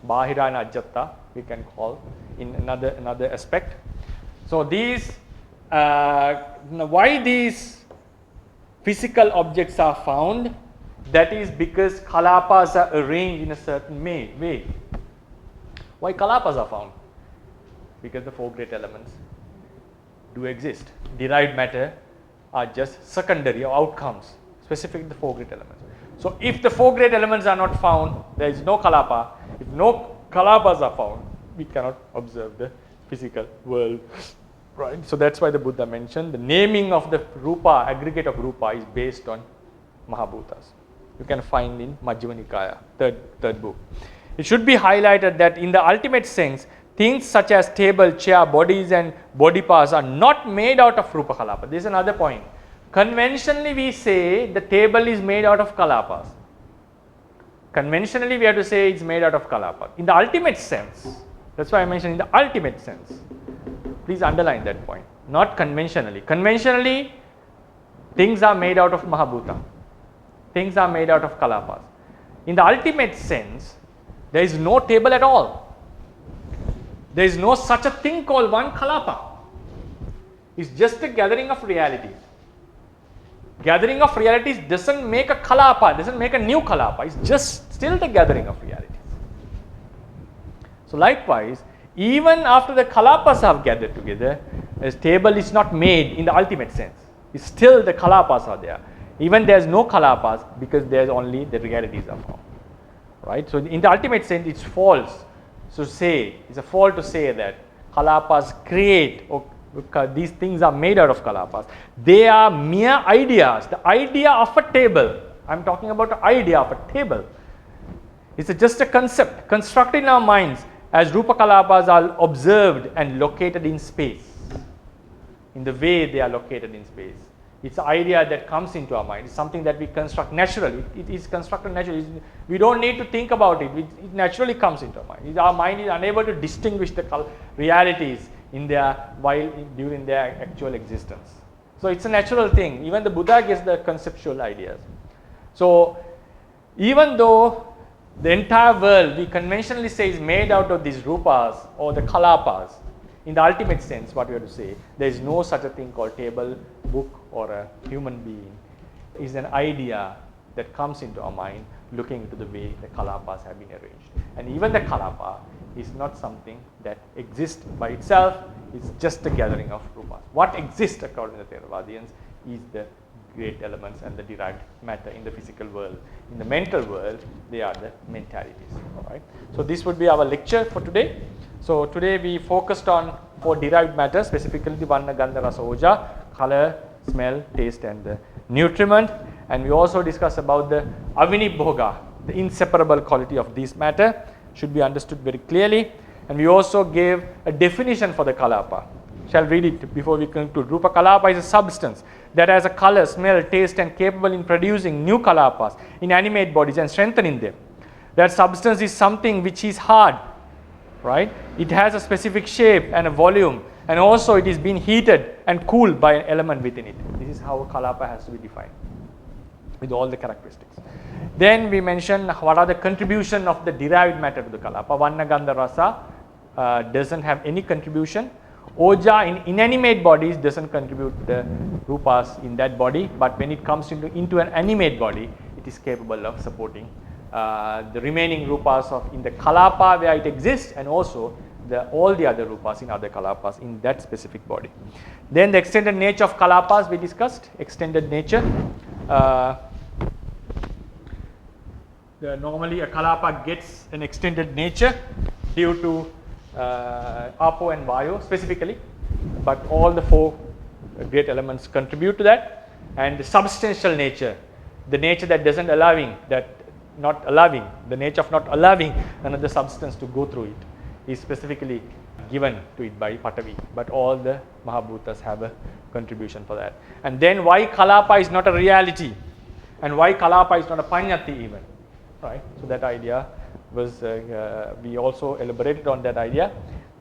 Bahira and Ajjatta we can call in another aspect. So these, why these physical objects are found? That is because Kalapas are arranged in a certain way. Why Kalapas are found? Because the 4 great elements do exist. Derived matter are just secondary or outcomes, specific the 4 great elements. So if the 4 great elements are not found, there is no Kalapa. If no Kalapas are found, we cannot observe the physical world. Right? So that's why the Buddha mentioned the naming of the Rupa, aggregate of Rupa, is based on Mahabhutas. You can find in Majjhima Nikaya, third book. It should be highlighted that in the ultimate sense, things such as table, chair, bodies and body parts are not made out of Rupa Kalapa. This is another point. Conventionally we say the table is made out of Kalapas. Conventionally we have to say it's made out of Kalapas. In the ultimate sense, that's why I mentioned in the ultimate sense. Please underline that point. Not conventionally. Conventionally, things are made out of Mahabhuta. Things are made out of Kalapas. In the ultimate sense, there is no table at all. There is no such a thing called one Kalapa. It's just a gathering of realities. Gathering of realities doesn't make a Kalapa, doesn't make a new Kalapa. It's just still the gathering of realities. So likewise, even after the Kalapas have gathered together, a table is not made in the ultimate sense. It's still the Kalapas are there. Even there is no Kalapas because there is only the realities are found. Right? So in the ultimate sense, it's false. So it's a fault to say that Kalapas create, or these things are made out of Kalapas. They are mere ideas. The idea of a table. I'm talking about the idea of a table. It's just a concept constructed in our minds as Rupa Kalapas are observed and located in space. In the way they are located in space. It's an idea that comes into our mind. It's something that we construct naturally. It is constructed naturally. We don't need to think about it. It naturally comes into our mind. Our mind is unable to distinguish the realities in during their actual existence. So it's a natural thing. Even the Buddha gives the conceptual ideas. So even though the entire world we conventionally say is made out of these rupas or the kalapas, in the ultimate sense, what we have to say, there is no such a thing called table, book, or a human being. It's an idea that comes into our mind looking into the way the kalapas have been arranged. And even the kalapa is not something that exists by itself, it's just a gathering of rupas. What exists according to the Theravadians is the great elements and the derived matter in the physical world. In the mental world, they are the mentalities. All right. So this would be our lecture for today. So today we focused on 4 derived matter, specifically the Varna, Gandha, Rasa, Oja, color, smell, taste and the nutriment. And we also discussed about the avinibhoga, the inseparable quality of this matter should be understood very clearly. And we also gave a definition for the kalapa. Shall read it before we conclude. Rupa kalapa is a substance that has a color, smell, taste and capable in producing new kalapas in animate bodies and strengthening them. That substance is something which is hard, right? It has a specific shape and a volume, and also it is being heated and cooled by an element within it. This is how a kalapa has to be defined with all the characteristics. Then we mentioned what are the contribution of the derived matter to the kalapa. Vanna, Gandha, Rasa doesn't have any contribution. Oja in inanimate bodies doesn't contribute the rupas in that body, but when it comes into an animate body, it is capable of supporting the remaining rupas of in the kalapa where it exists, and also all the other rupas in other kalapas in that specific body. Then the extended nature of kalapas we discussed. Extended nature. Normally a kalapa gets an extended nature due to Apo and Vayu specifically, but all the four great elements contribute to that. And the substantial nature, the nature that doesn't allowing, the nature of not allowing another substance to go through it is specifically given to it by Patavi, but all the Mahabhutas have a contribution for that. And then why kalapa is not a reality, and why kalapa is not a panyati even, right? So that idea was, we also elaborated on that idea.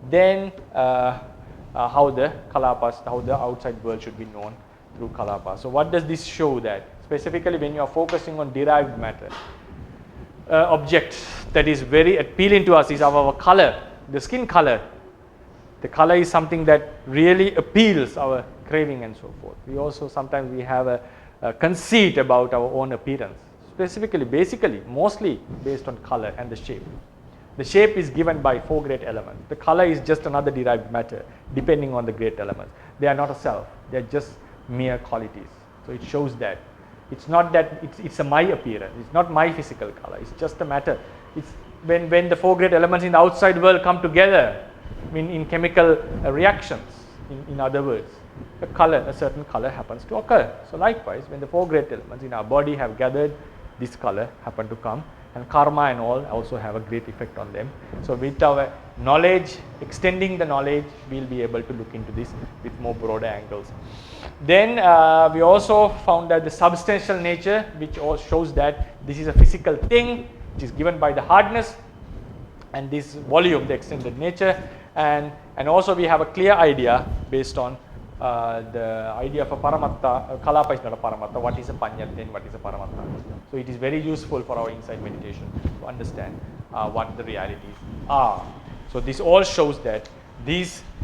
Then how the kalapas, how the outside world should be known through kalapa. So what does this show? That specifically when you are focusing on derived matter, object that is very appealing to us is our color, the skin color. The color is something that really appeals our craving and so forth. We also sometimes we have a conceit about our own appearance, specifically, basically, mostly based on color and the shape. The shape is given by four great elements. The color is just another derived matter depending on the great elements. They are not a self, they are just mere qualities. So it shows that it's not that it's a my appearance, it's not my physical color, it's just a matter. It's when the four great elements in the outside world come together in chemical reactions, in other words, a certain color happens to occur. So likewise, when the four great elements in our body have gathered, this color happen to come, and karma and all also have a great effect on them. So with our knowledge, extending the knowledge, we'll be able to look into this with more broader angles. Then we also found that the substantial nature, which all shows that this is a physical thing, which is given by the hardness and this volume, the extended nature, and also we have a clear idea based on the idea of a paramatta. Kalapa is not a paramatta. What is a panyati and what is a paramatta? So it is very useful for our insight meditation to understand what the realities are. So this all shows that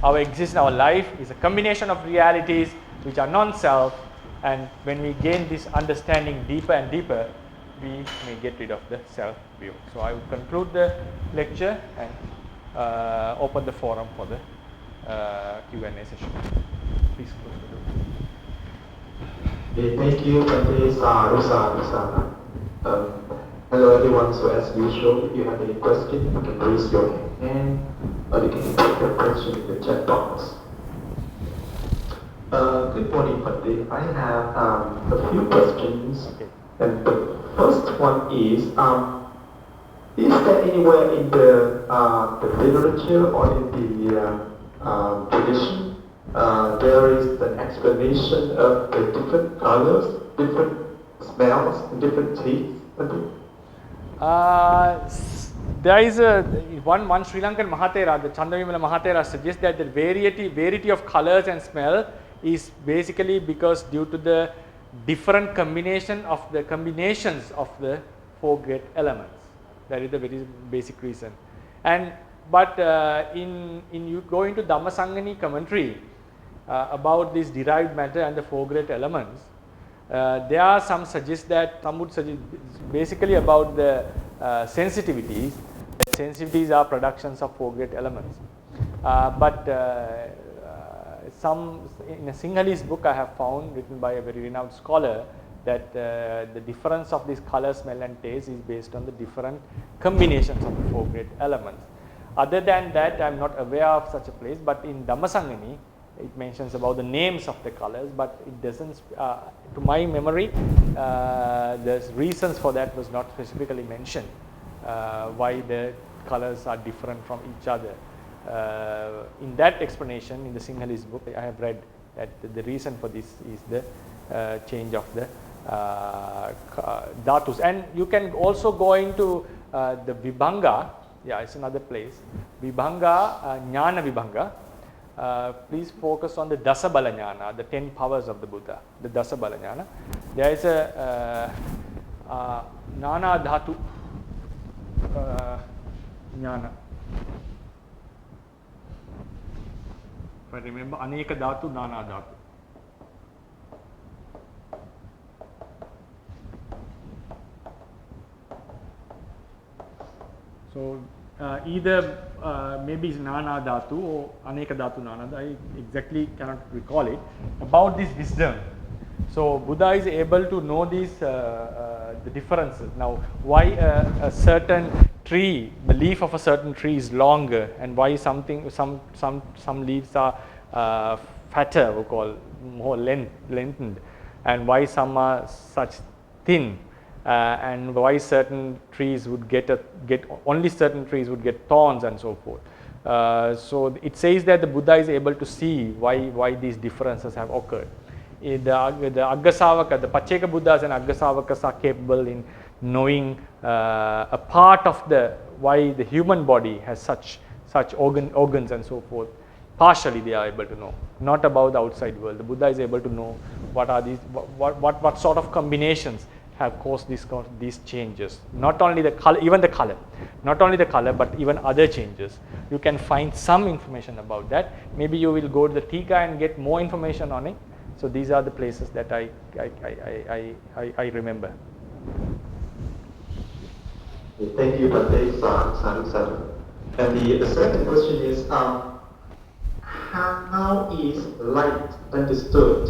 our existence, our life is a combination of realities which are non-self, and when we gain this understanding deeper and deeper, we may get rid of the self view. So I will conclude the lecture and open the forum for the Q&A session. Please close the door. Thank you, Bhante Rusa. Hello everyone, so as usual, if you have any question, you can raise your hand or you can put your question in the chat box. Good morning, Bhante. I have a few questions. Okay. And the first one is there anywhere in the literature or in the tradition there is an explanation of the different colors, different smells, and different tastes? There is one Sri Lankan Mahatera, the Chandavimala Mahatera, suggests that the variety of colors and smell is basically because due to the different combinations of the four great elements. That is the very basic reason. But in you go into Dhammasangani commentary about this derived matter and the four great elements, there are some would suggest basically about the sensitivities. Sensitivities are productions of four great elements. But in a Sinhalese book I have found, written by a very renowned scholar, that the difference of this color, smell and taste is based on the different combinations of the four great elements. Other than that, I am not aware of such a place, but in Dhammasangani, it mentions about the names of the colors, but it doesn't, to my memory, the reasons for that was not specifically mentioned, why the colors are different from each other. In that explanation in the Sinhalese book, I have read that the reason for this is the change of the dhatus. And you can also go into the Vibhanga, yeah, it's another place, Vibhanga, Jnana Vibhanga. Please focus on the Dasabala Jnana, the 10 powers of the Buddha, the Dasabala Jnana. There is a Nana Dhatu Jnana. If I remember, Aneka Dhatu, Nana Dhatu. So either maybe it's Nana Dhatu or Aneka Dhatu Nana, I exactly cannot recall it, about this wisdom. So Buddha is able to know these the differences. Now why a certain tree, the leaf of a certain tree is longer, and why some leaves are fatter, we call more lengthened, and why some are such thin, and why certain trees would get only certain trees would get thorns and so forth. So it says that the Buddha is able to see why these differences have occurred. The Aggasavaka, the Pacceka Buddhas and Aggasavakas are capable in knowing a part of why the human body has such organs and so forth. Partially they are able to know, not about the outside world. The Buddha is able to know what are these, what sort of combinations have caused these changes. Not only the color, even the color, not only the color, but even other changes. You can find some information about that. Maybe you will go to the Tika and get more information on it. So these are the places that I remember. Thank you, Bhante Sadhu. And the second question is, how is light understood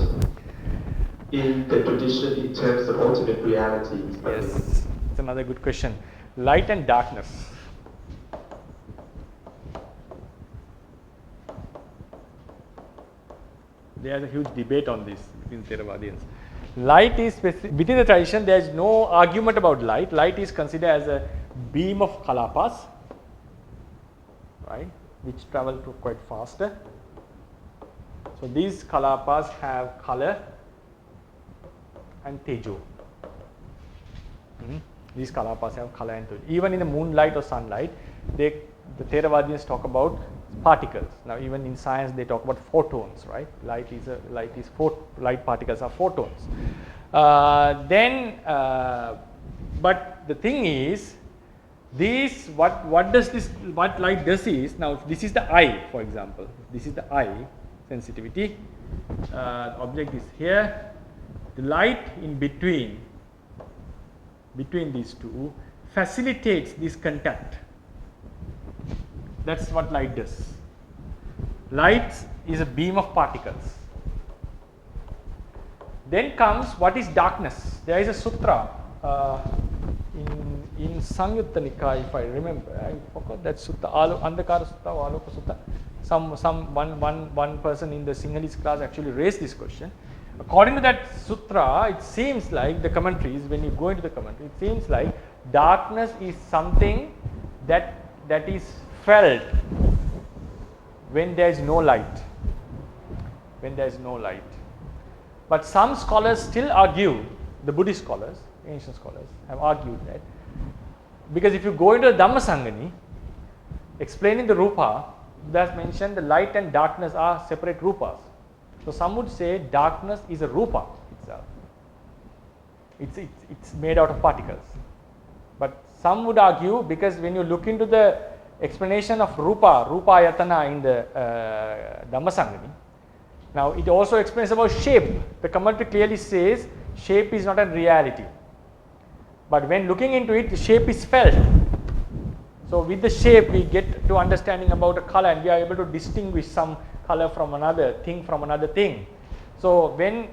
in the tradition in terms of ultimate reality? Yes, it's another good question. Light and darkness. There's a huge debate on this between Theravadians. Light is, within the tradition, there is no argument about light. Light is considered as a beam of kalapas, right, which travel quite faster. So these kalapas have color and tejo. These kalapas have color and tejo. Even in the moonlight or sunlight, the Theravadians talk about particles. Now even in science they talk about photons, right? Light particles are photons. But the thing is, what light does is, now this is the eye, for example. This is the eye sensitivity. The object is here. The light in between these two facilitates this contact. That's what light does. Light is a beam of particles. Then comes what is darkness. There is a sutra in Samyutta Nikaya, if I remember. I forgot that sutta. Andhakara Sutta or Aloka Sutta. One person in the Sinhalese class actually raised this question. According to that sutra, it seems like the commentaries, when you go into the commentary, it seems like darkness is something that is felt when there is no light. When there is no light. But some scholars still argue, the Buddhist scholars, ancient scholars, have argued that, because if you go into the Dhammasangani, explaining the rupa, that's mentioned the light and darkness are separate rupas. So some would say darkness is a rupa itself. It's made out of particles. But some would argue, because when you look into the explanation of rupa ayatana in the Dhammasangani, now it also explains about shape. The commentary clearly says shape is not a reality. But when looking into it, the shape is felt. So with the shape we get to understanding about a color, and we are able to distinguish some color from another thing from another thing. So when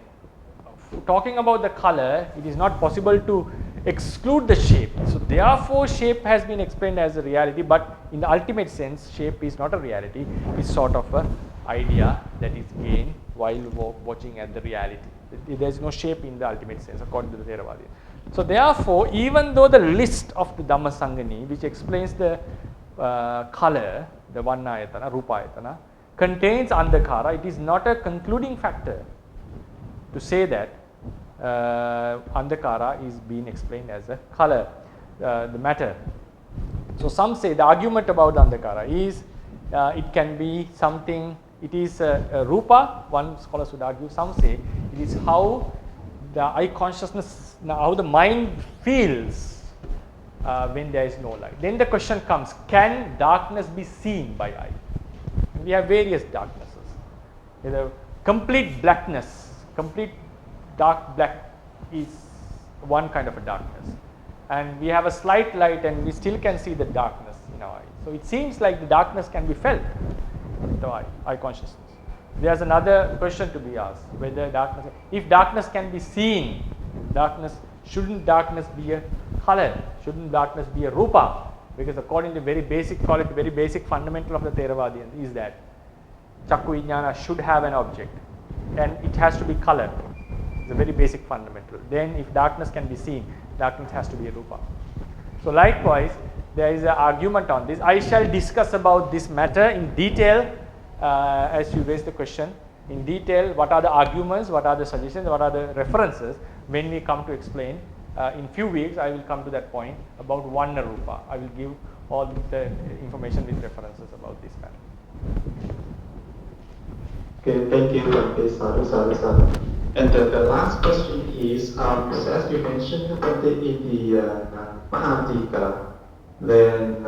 talking about the color, it is not possible to exclude the shape. So therefore shape has been explained as a reality, but in the ultimate sense shape is not a reality, it's sort of a idea that is gained while watching at the reality. There is no shape in the ultimate sense according to the Theravada. So therefore, even though the list of the Dhammasangani, which explains the color, the Varnayatana, Rupayatana, contains Andhakara, it is not a concluding factor to say that Andhakara is being explained as a color, the matter. So some say the argument about Andhakara is it can be something, it is a Rupa, one scholar would argue, some say it is how the eye consciousness, how the mind feels when there is no light. Then the question comes, can darkness be seen by eye? We have various darknesses. The complete blackness, complete dark black is one kind of a darkness. And we have a slight light and we still can see the darkness in our eye. So it seems like the darkness can be felt with the eye consciousness. There's another question to be asked, whether darkness, if darkness can be seen, shouldn't darkness be a color? Shouldn't darkness be a rupa? Because according to very basic quality, very basic fundamental of the Theravada is that Chakku Vijnana should have an object and it has to be color. It's a very basic fundamental. Then if darkness can be seen, darkness has to be a rupa. So likewise, there is an argument on this. I shall discuss about this matter in detail as you raise the question. In detail, what are the arguments, what are the suggestions, what are the references when we come to explain. In few weeks, I will come to that point about Varna Rupa. I will give all the information with references about this matter. Okay, thank you, Sadhu. And the last question is, so as you mentioned that in the Mahatmika, then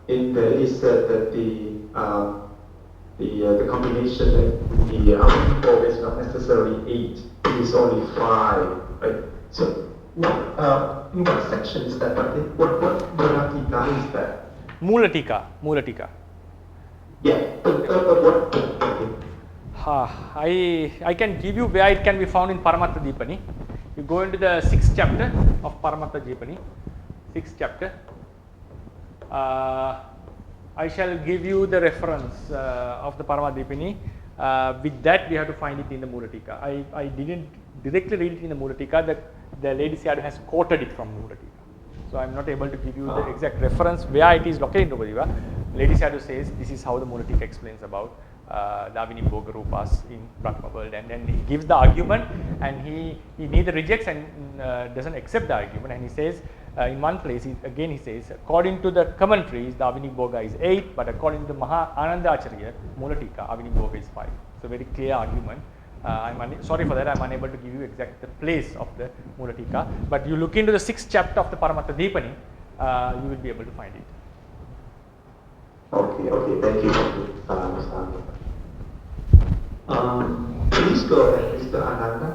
in the, it is said that the combination of the output is not necessarily 8, it is only 5, right? So in what section is that? What Mulatika is that? Mulatika. Yeah, but I can give you where it can be found in Paramattha Dipani. You go into the 6th chapter of Paramattha Dipani, 6th chapter. I shall give you the reference of the Paramattha Dipani. With that, we have to find it in the Mulatika. I didn't directly read it in the Mulatika. The Lady Sayadaw has quoted it from Mulatika. So I am not able to give you the exact reference where it is located in Rupa. Lady Sayadaw says this is how the Mulatika explains about Davini Bhoga Rupas in Brahma world, and then he gives the argument and he neither rejects and doesn't accept the argument, and he says in one place he says according to the commentaries Davini Bhoga is 8, but according to Maha Ananda Acharya Mulatika Davini Bhoga is 5. It's a very clear argument. Sorry for that, I am unable to give you exact the place of the Mulatika, but you look into the 6th chapter of the Paramattha Dipani, you will be able to find it. Okay, thank you. Please go ahead, Mr. Ananda.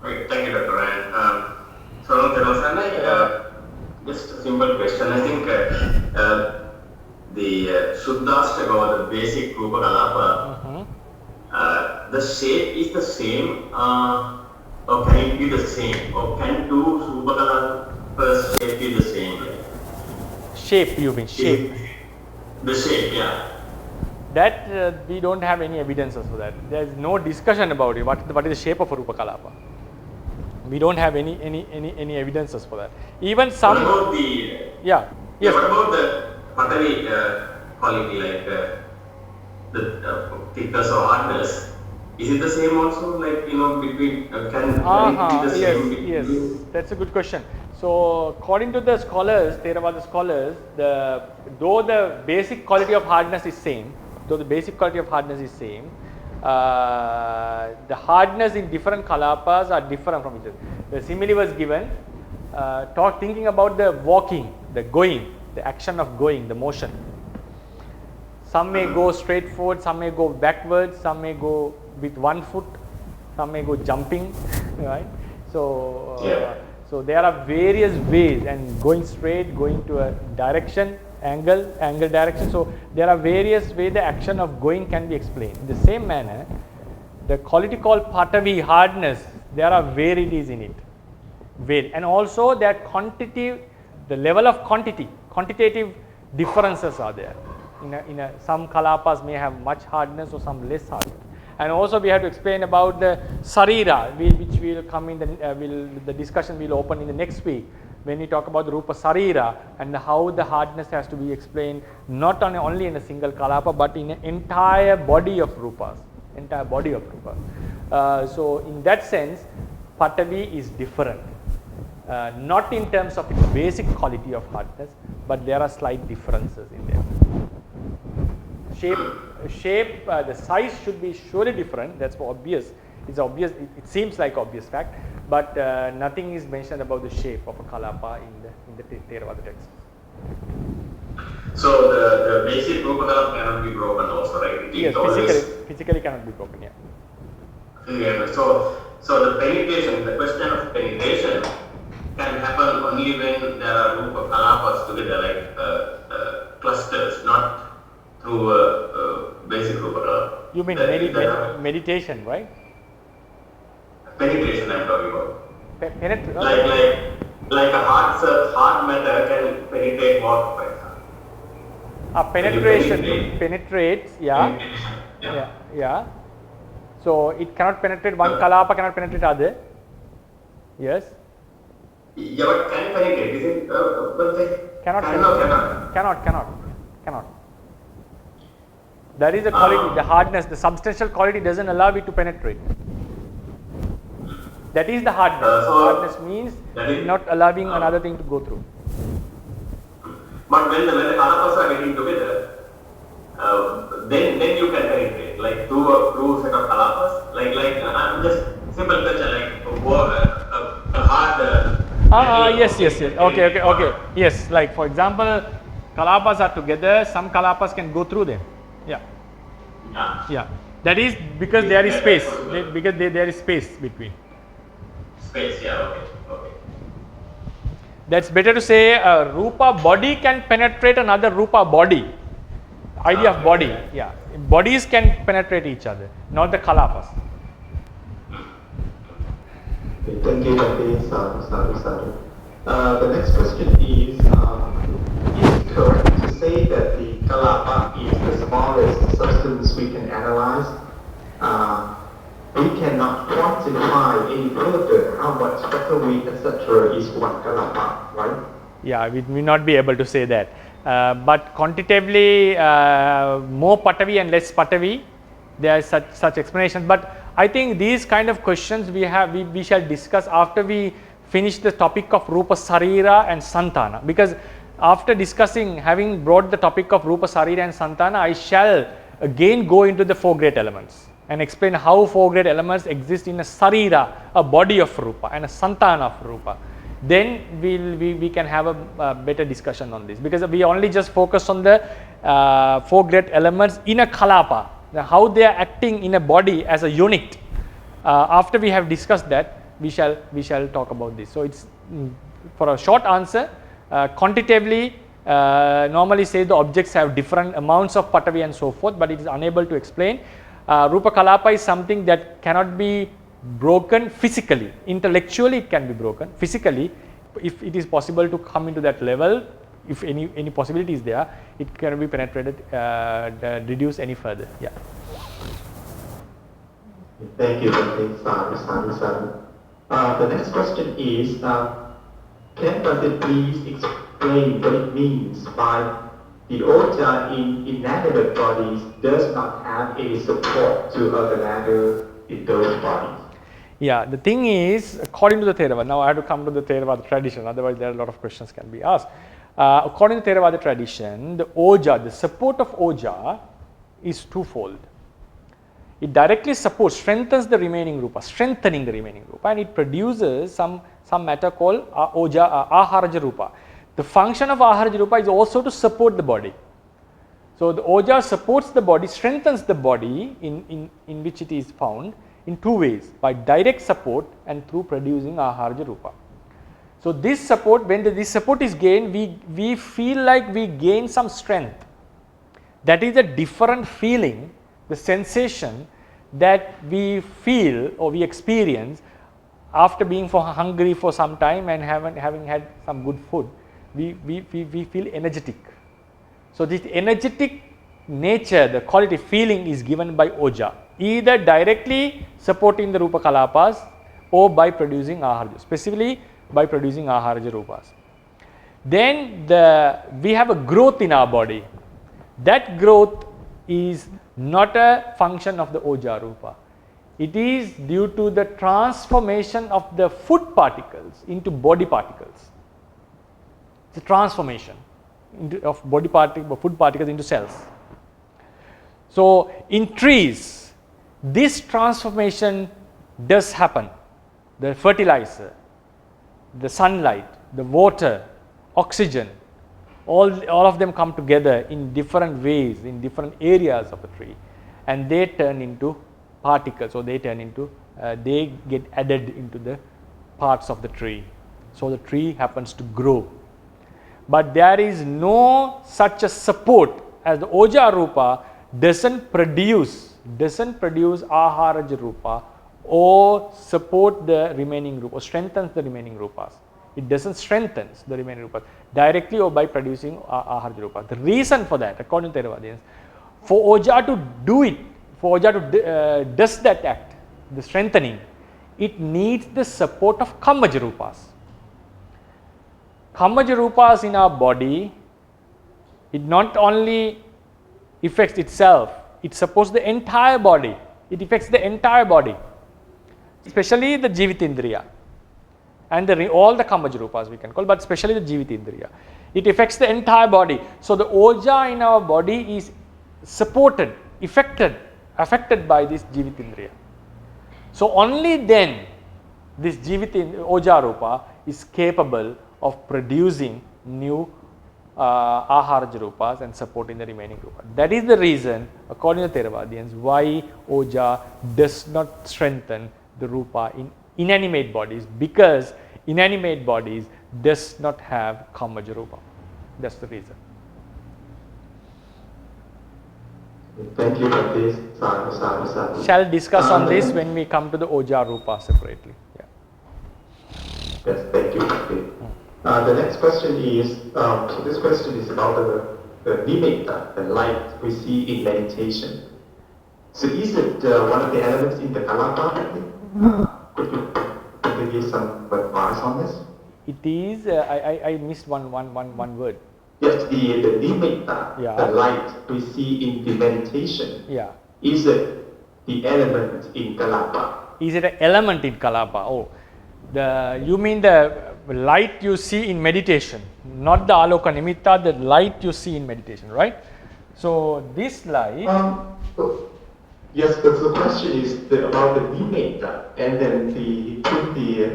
Okay, thank you, Dr. Ryan. So, just a simple question. I think the Shuddhastaka or the basic Rupa Kalapa, the shape is the same, or can it be the same? Or can two Rupa Kalapas shape be the same? Shape, you mean shape? The shape, yeah. That we don't have any evidences for that. There is no discussion about it. What is the shape of a Rupa Kalapa? We don't have any evidences for that. Even some. What about the? Yeah. Yes. What about the Patavi quality, like the thickness or hardness? Is it the same also? Like between can it be the same? Yes. That's a good question. So according to the scholars, Theravada scholars, though the basic quality of hardness is same, the hardness in different kalapas are different from each other. The simile was given, thinking about the walking, the going, the action of going, the motion. Some may go straight forward, some may go backwards, some may go with one foot, some may go jumping, right? So there are various ways, and going straight, going to a direction, angle direction. So there are various ways the action of going can be explained. In the same manner, the quality called Patavi, hardness, There are varieties in it. And also that quantity, the level of quantitative differences are there. Some kalapas may have much hardness or some less hardness. And also we have to explain about the sarira, which will come in the discussion will open in the next week when we talk about the rupa sarira and how the hardness has to be explained not only in a single kalapa but in an entire body of rupas. So in that sense, Patavi is different. Not in terms of its basic quality of hardness, but there are slight differences in there. Shape, the size should be surely different. That's obvious. It's obvious. It seems like obvious fact, but nothing is mentioned about the shape of a kalapa in the Theravada text. So the basic rupa kalapa cannot be broken also, right? Yes, physically cannot be broken. Yeah. Yeah. So the penetration, the question of penetration can happen only when there are rupa kalapas together, like clusters, not through basic rupa kalapa. You mean meditation, right? Penetration I'm talking about. Okay. Like a hard matter can penetrate water, for example. Penetrates, yeah. So it cannot penetrate, one kalapa cannot penetrate other. Yes. Yeah, but can penetrate? Is it? Cannot. That is the quality, the hardness, the substantial quality doesn't allow it to penetrate. That is the hardness. Hardness means not allowing another thing to go through. But when the kalapas are getting together, then you can penetrate, like through set of kalapas, like just simple picture, like a hard. Yes. Okay. Yes, like for example, kalapas are together. Some kalapas can go through them. Yeah. That is because there is space. There is space between. Space, yeah. Okay. That's better to say a rupa body can penetrate another rupa body. Idea of body, yeah. Bodies can penetrate each other, not the kalapas. Okay, thank you, Dr. The next question is it correct to say that the kalapa is the smallest substance we can analyze? We cannot quantify any further how much Patavi, etc. is one kalapa, right? Yeah, we may not be able to say that. But quantitatively, more Patavi and less Patavi, there is such explanation. But I think these kind of questions we shall discuss after we finish the topic of Rupa Sarira and Santana. Because after having brought the topic of Rupa Sarira and Santana, I shall again go into the 4 great elements and explain how 4 great elements exist in a Sarira, a body of Rupa, and a Santana of Rupa. Then we can have a better discussion on this, because we only just focus on the 4 great elements in a kalapa, how they are acting in a body as a unit. After we have discussed that, we shall talk about this. So it's for a short answer, quantitatively normally say the objects have different amounts of Patavi and so forth, but it is unable to explain. Rupa kalapa is something that cannot be broken physically. Intellectually it can be broken. Physically, if it is possible to come into that level, if any possibility is there, it can be penetrated, reduced any further. Yeah. Thank you, Dr. The next question is, can Dr. please explain what it means by the oja in inanimate bodies does not have any support to other matter in those bodies? Yeah, the thing is, according to the Theravada, now I have to come to the Theravada tradition, otherwise there are a lot of questions can be asked. According to Theravada tradition, the oja, the support of oja is twofold. It directly supports, strengthens the remaining rupa, strengthening the remaining rupa, and it produces some matter called oja, aharaja rupa. The function of aharaja rupa is also to support the body. So the oja supports the body, strengthens the body in which it is found in 2 ways, by direct support and through producing aharaja rupa. So this support, when this support is gained, we feel like we gain some strength. That is a different feeling, the sensation that we feel or we experience after being hungry for some time and having had some good food, we feel energetic. So this energetic nature, the quality feeling is given by Oja, either directly supporting the Rupa Kalapas or by producing Aharaja, specifically by producing Aharaja Rupas. Then we have a growth in our body. That growth is not a function of the Oja Rupa. It is due to the transformation of the food particles into body particles. It's a transformation of food particles into cells. So in trees, this transformation does happen. The fertilizer, the sunlight, the water, oxygen, all of them come together in different ways, in different areas of the tree, and they turn into particles, or they get added into the parts of the tree. So the tree happens to grow. But there is no such a support as the Oja Rupa doesn't produce Aharaja Rupa or support the remaining Rupa, or strengthens the remaining Rupas. It doesn't strengthen the remaining Rupas directly or by producing Aharaja Rupa. The reason for that, according to Theravadians, for Oja to do it, for Oja to does that act, the strengthening, it needs the support of Kammaja Rupas. Kammaja Rupas in our body, it not only affects itself, it supports the entire body. It affects the entire body, especially the Jivitindriya and all the Kammaja Rupas we can call, but especially the Jivitindriya. It affects the entire body. So the Oja in our body is supported, affected by this Jivitindriya. So only then this Oja Rupa is capable of producing new Aharaja Rupas and supporting the remaining Rupa. That is the reason, according to Theravadians, why Oja does not strengthen the Rupa in inanimate bodies, because inanimate bodies does not have Kammaja Rupa. That's the reason. Thank you for this. Shall discuss on this when we come to the Oja Rupa separately. Yeah. Yes, thank you. The next question is, so this question is about the nimitta, the light we see in meditation. So is it one of the elements in the kalapa? Could you give some advice on this? It is, I missed one word. Yes, the nimitta, the light we see in the meditation. Yeah. Is it the element in kalapa? Is it an element in kalapa? Oh, you mean the light you see in meditation, not the aloka nimitta, the light you see in meditation, right? So this light. Yes, but the question is about the nimitta, and then the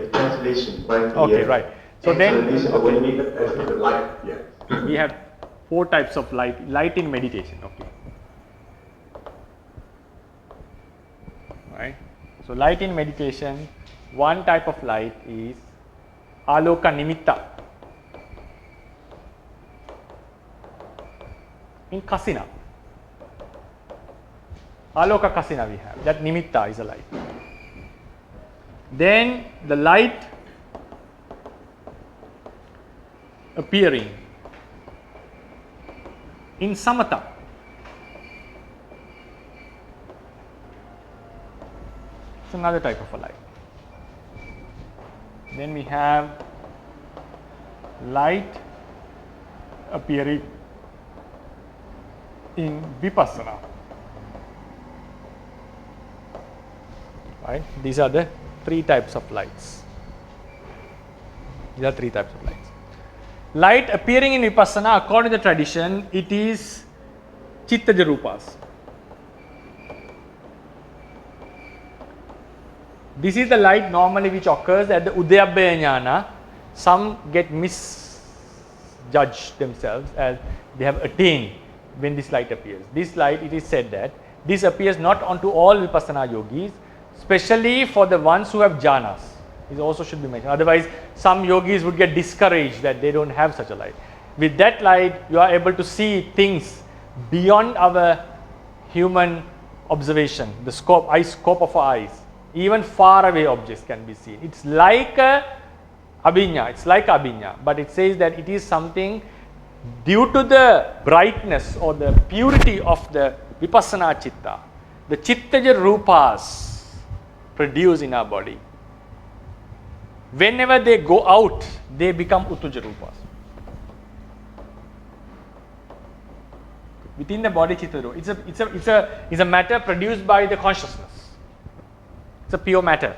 translation, right? Okay, right. So then, the light. Yeah. We have 4 types of light. Light in meditation. Okay. Right. So light in meditation. One type of light is aloka nimitta. In kasina, aloka kasina we have, that nimitta is a light. Then the light appearing in samatha. It's another type of a light. Then we have light appearing in vipassana. Right? These are the 3 types of lights. These are 3 types of lights. Light appearing in vipassana, according to the tradition, it is chittaja rupas. This is the light normally which occurs at the Udayabbaya Jnana. Some get misjudged themselves as they have attained when this light appears. This light, it is said that this appears not onto all vipassana yogis, especially for the ones who have jhanas. This also should be mentioned. Otherwise, some yogis would get discouraged that they don't have such a light. With that light, you are able to see things beyond our human observation, the scope of our eyes. Even far away objects can be seen. It's like a abhinya, it's like abhinya, but it says that it is something due to the brightness or the purity of the vipassana chitta, the chittaja rupas produced in our body. Whenever they go out, they become uttuja rupas. Within the body chitta rupa, it's a matter produced by the consciousness. It's a pure matter.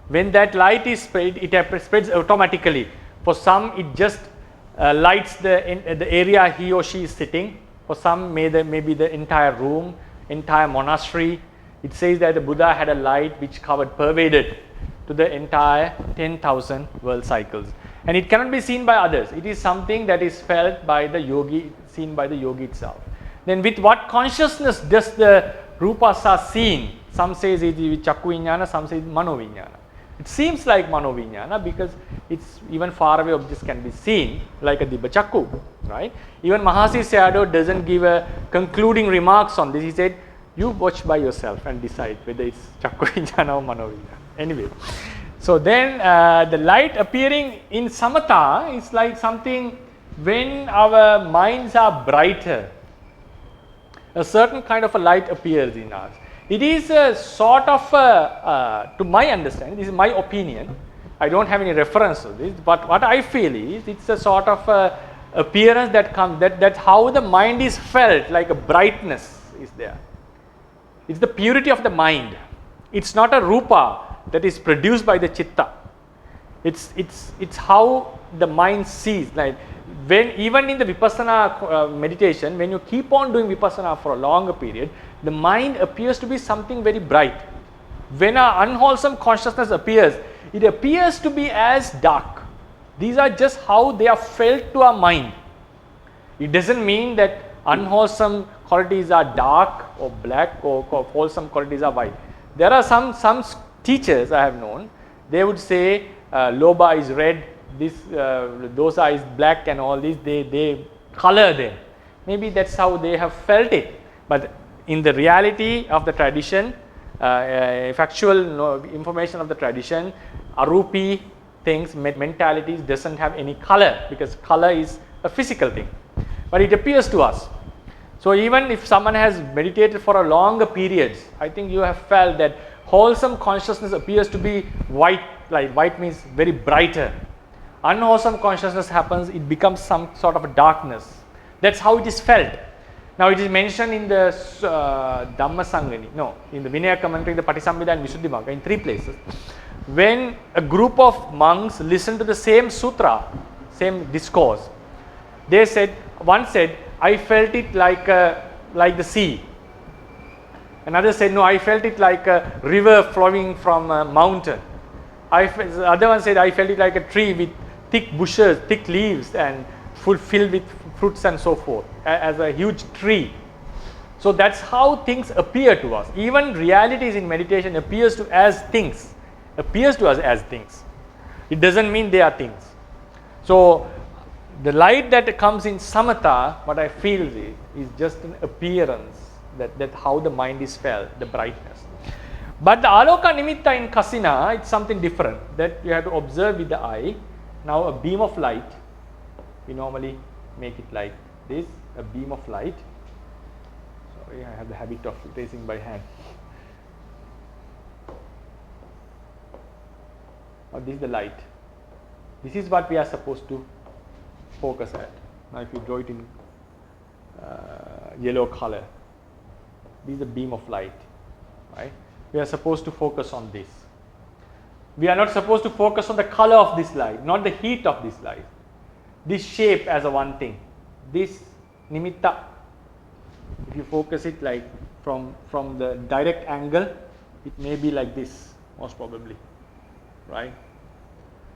When that light is spread, it spreads automatically. For some, it just lights the area he or she is sitting. For some, maybe the entire room, entire monastery. It says that the Buddha had a light which pervaded to the entire 10,000 world cycles. And it cannot be seen by others. It is something that is felt by the yogi, seen by the yogi itself. Then with what consciousness does the rupas are seen? Some say it is with chakku viññāna, some say mano viññāna. It seems like mano viññāna because it's even far away objects can be seen like a dibba chakku, right? Even Mahasi Sayadaw doesn't give a concluding remarks on this. He said, you watch by yourself and decide whether it's chakku viññāna or mano viññāna. Anyway, so then the light appearing in samatha is like something when our minds are brighter, a certain kind of a light appears in us. It is a sort of, to my understanding, this is my opinion, I don't have any reference to this, but what I feel is it's a sort of appearance that comes, that's how the mind is felt, like a brightness is there. It's the purity of the mind. It's not a rupa that is produced by the chitta. It's how the mind sees. Like when even in the vipassana meditation, when you keep on doing vipassana for a longer period, the mind appears to be something very bright. When an unwholesome consciousness appears, it appears to be as dark. These are just how they are felt to our mind. It doesn't mean that unwholesome qualities are dark or black or wholesome qualities are white. There are some teachers I have known, they would say Lobha is red, this dosa is black and all this, they color them. Maybe that's how they have felt it. But in the reality of the tradition, factual information of the tradition, arupi things, mentalities doesn't have any color because color is a physical thing. But it appears to us. So even if someone has meditated for a longer period, I think you have felt that wholesome consciousness appears to be white, like white means very brighter. Unwholesome consciousness happens, it becomes some sort of a darkness. That's how it is felt. Now it is mentioned in the Dhammasangani, in the Vinaya commentary, the Patisambhida and Visuddhimagga, in 3 places. When a group of monks listened to the same sutra, same discourse, they said, one said, I felt it like the sea. Another said, no, I felt it like a river flowing from a mountain. The other one said, I felt it like a tree with thick bushes, thick leaves and filled with fruits and so forth, as a huge tree. So that's how things appear to us. Even realities in meditation appears to us as things. It doesn't mean they are things. So the light that comes in samatha, what I feel is just an appearance, that how the mind is felt, the brightness. But the aloka nimitta in kasina, it's something different that you have to observe with the eye. Now a beam of light, we normally make it like this, a beam of light. Sorry, I have the habit of tracing by hand. Now this is the light. This is what we are supposed to focus at. Now if you draw it in yellow color, this is the beam of light, right? We are supposed to focus on this. We are not supposed to focus on the color of this light, not the heat of this light. This shape as a one thing. This nimitta, if you focus it like from the direct angle, it may be like this, most probably, right?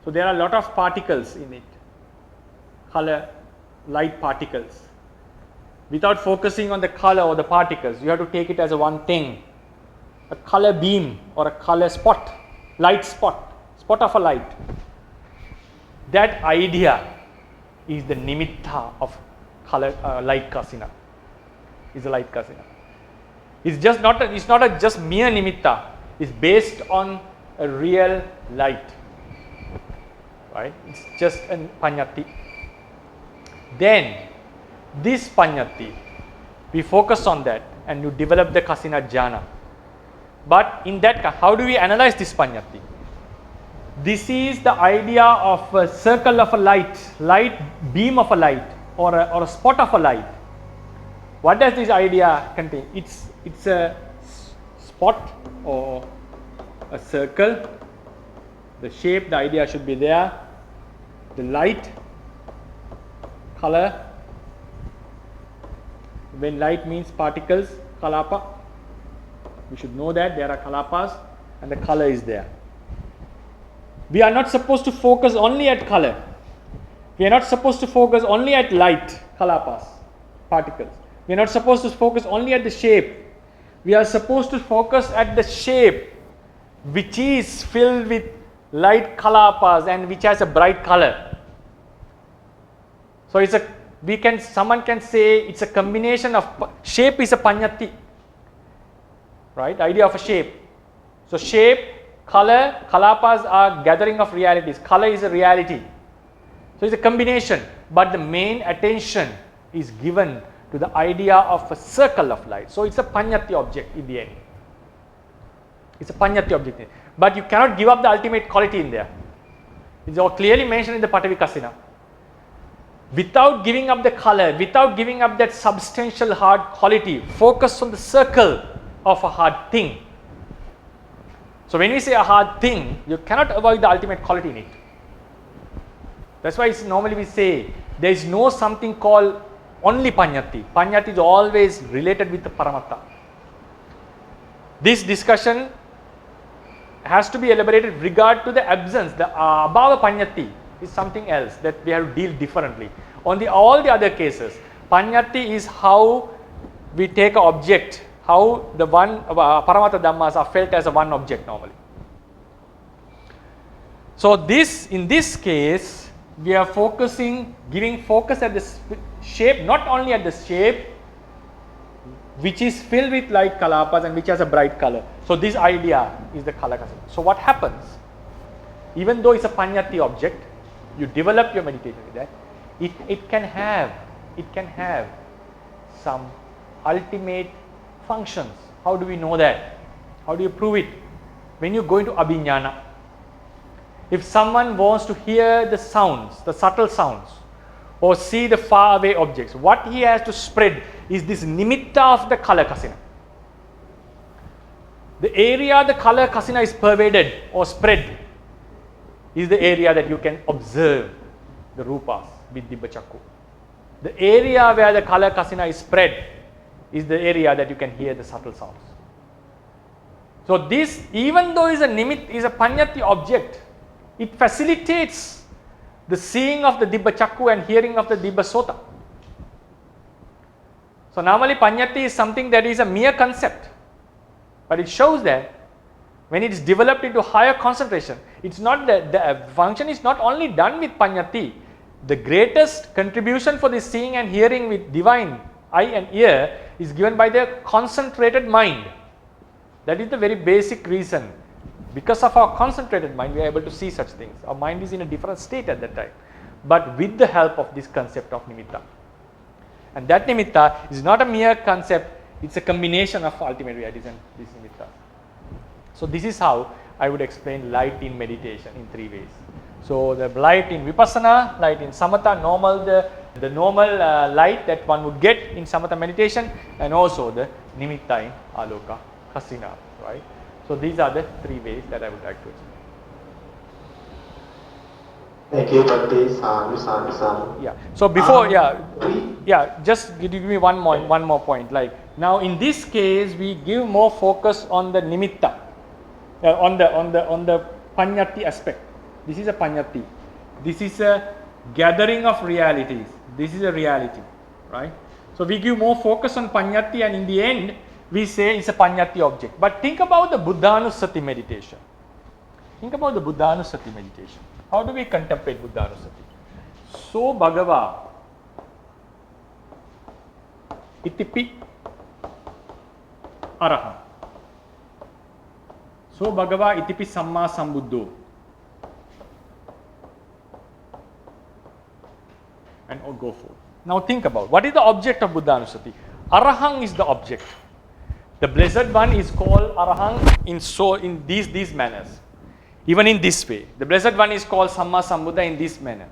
So there are a lot of particles in it, color, light particles. Without focusing on the color or the particles, you have to take it as a one thing. A color beam or a color spot, light spot of a light. That idea is the nimitta of color, light kasina. Is a light kasina. It's not just mere nimitta. is based on a real light, right? It's just a panyati. Then this panyati, we focus on that and you develop the kasina jhana. But in that, how do we analyze this panyati? This is the idea of a circle of a light beam of a light, or a spot of a light. What does this idea contain? It's a spot or a circle. The shape, the idea should be there. The light, color. When light means particles, kalapa. We should know that there are kalapas and the color is there. We are not supposed to focus only at color. We are not supposed to focus only at light, kalapas, particles. We are not supposed to focus only at the shape. We are supposed to focus at the shape which is filled with light kalapas and which has a bright color. So it's a, someone can say it's a combination of, shape is a panyati, right? Idea of a shape. So shape, color, kalapas are gathering of realities. Color is a reality. So it's a combination, but the main attention is given to the idea of a circle of light. So it's a panyati object in the end. It's a panyati object. But you cannot give up the ultimate quality in there. It's all clearly mentioned in the Patavi Kasina. Without giving up the color, without giving up that substantial hard quality, focus on the circle of a hard thing. So when we say a hard thing, you cannot avoid the ultimate quality in it. That's why it's normally we say there is no something called only panyati. Panyati is always related with the paramatta. This discussion has to be elaborated with regard to the absence. The abhava panyati is something else that we have to deal differently. On all the other cases, panyati is how we take an object, how the one paramatta dhammas are felt as a one object normally. So in this case, we are giving focus at the shape, not only at the shape which is filled with light kalapas and which has a bright color. So this idea is the color kasina. So what happens? Even though it's a panyati object, you develop your meditation with that. It can have some ultimate functions. How do we know that? How do you prove it? When you go into abhiññāna, if someone wants to hear the sounds, the subtle sounds, or see the far away objects, what he has to spread is this nimitta of the color kasina. The area the color kasina is pervaded or spread is the area that you can observe the rupas with Dibba Chakku. The area where the color kasina is spread is the area that you can hear the subtle sounds. So this, even though is a panyati object, it facilitates the seeing of the Dibba Chakku and hearing of the Dibba Sota. So normally panyati is something that is a mere concept, but it shows that when it is developed into higher concentration, it's not the function is not only done with panyati. The greatest contribution for this seeing and hearing with divine eye and ear is given by the concentrated mind. That is the very basic reason. Because of our concentrated mind, we are able to see such things. Our mind is in a different state at that time, but with the help of this concept of nimitta. And that nimitta is not a mere concept, it's a combination of ultimate realities and this nimitta. So this is how I would explain light in meditation in three ways. So the light in vipassana, light in samatha, normal, the normal light that one would get in samatha meditation, and also the nimitta in aloka kasina, right? So these are the three ways that I would like to explain. Thank you, Bhante. Sadhu. Yeah. So before, just give me one more point. Like now, in this case, we give more focus on the nimitta, on the panyati aspect. This is a panyati. This is a gathering of realities. This is a reality, right? So we give more focus on panyati, and in the end, we say it's a panyati object. But think about the Buddhanusati meditation. Think about the Buddhanusati meditation. How do we contemplate Buddhanusati? So Bhagava itipi araham. So Bhagava itipi samma sambuddho. And go forward. Now think about what is the object of Buddhanusati. Arahang is the object. The blessed one is called Arahang in these manners. Even in this way. The blessed one is called Samma Sambuddha in this manner.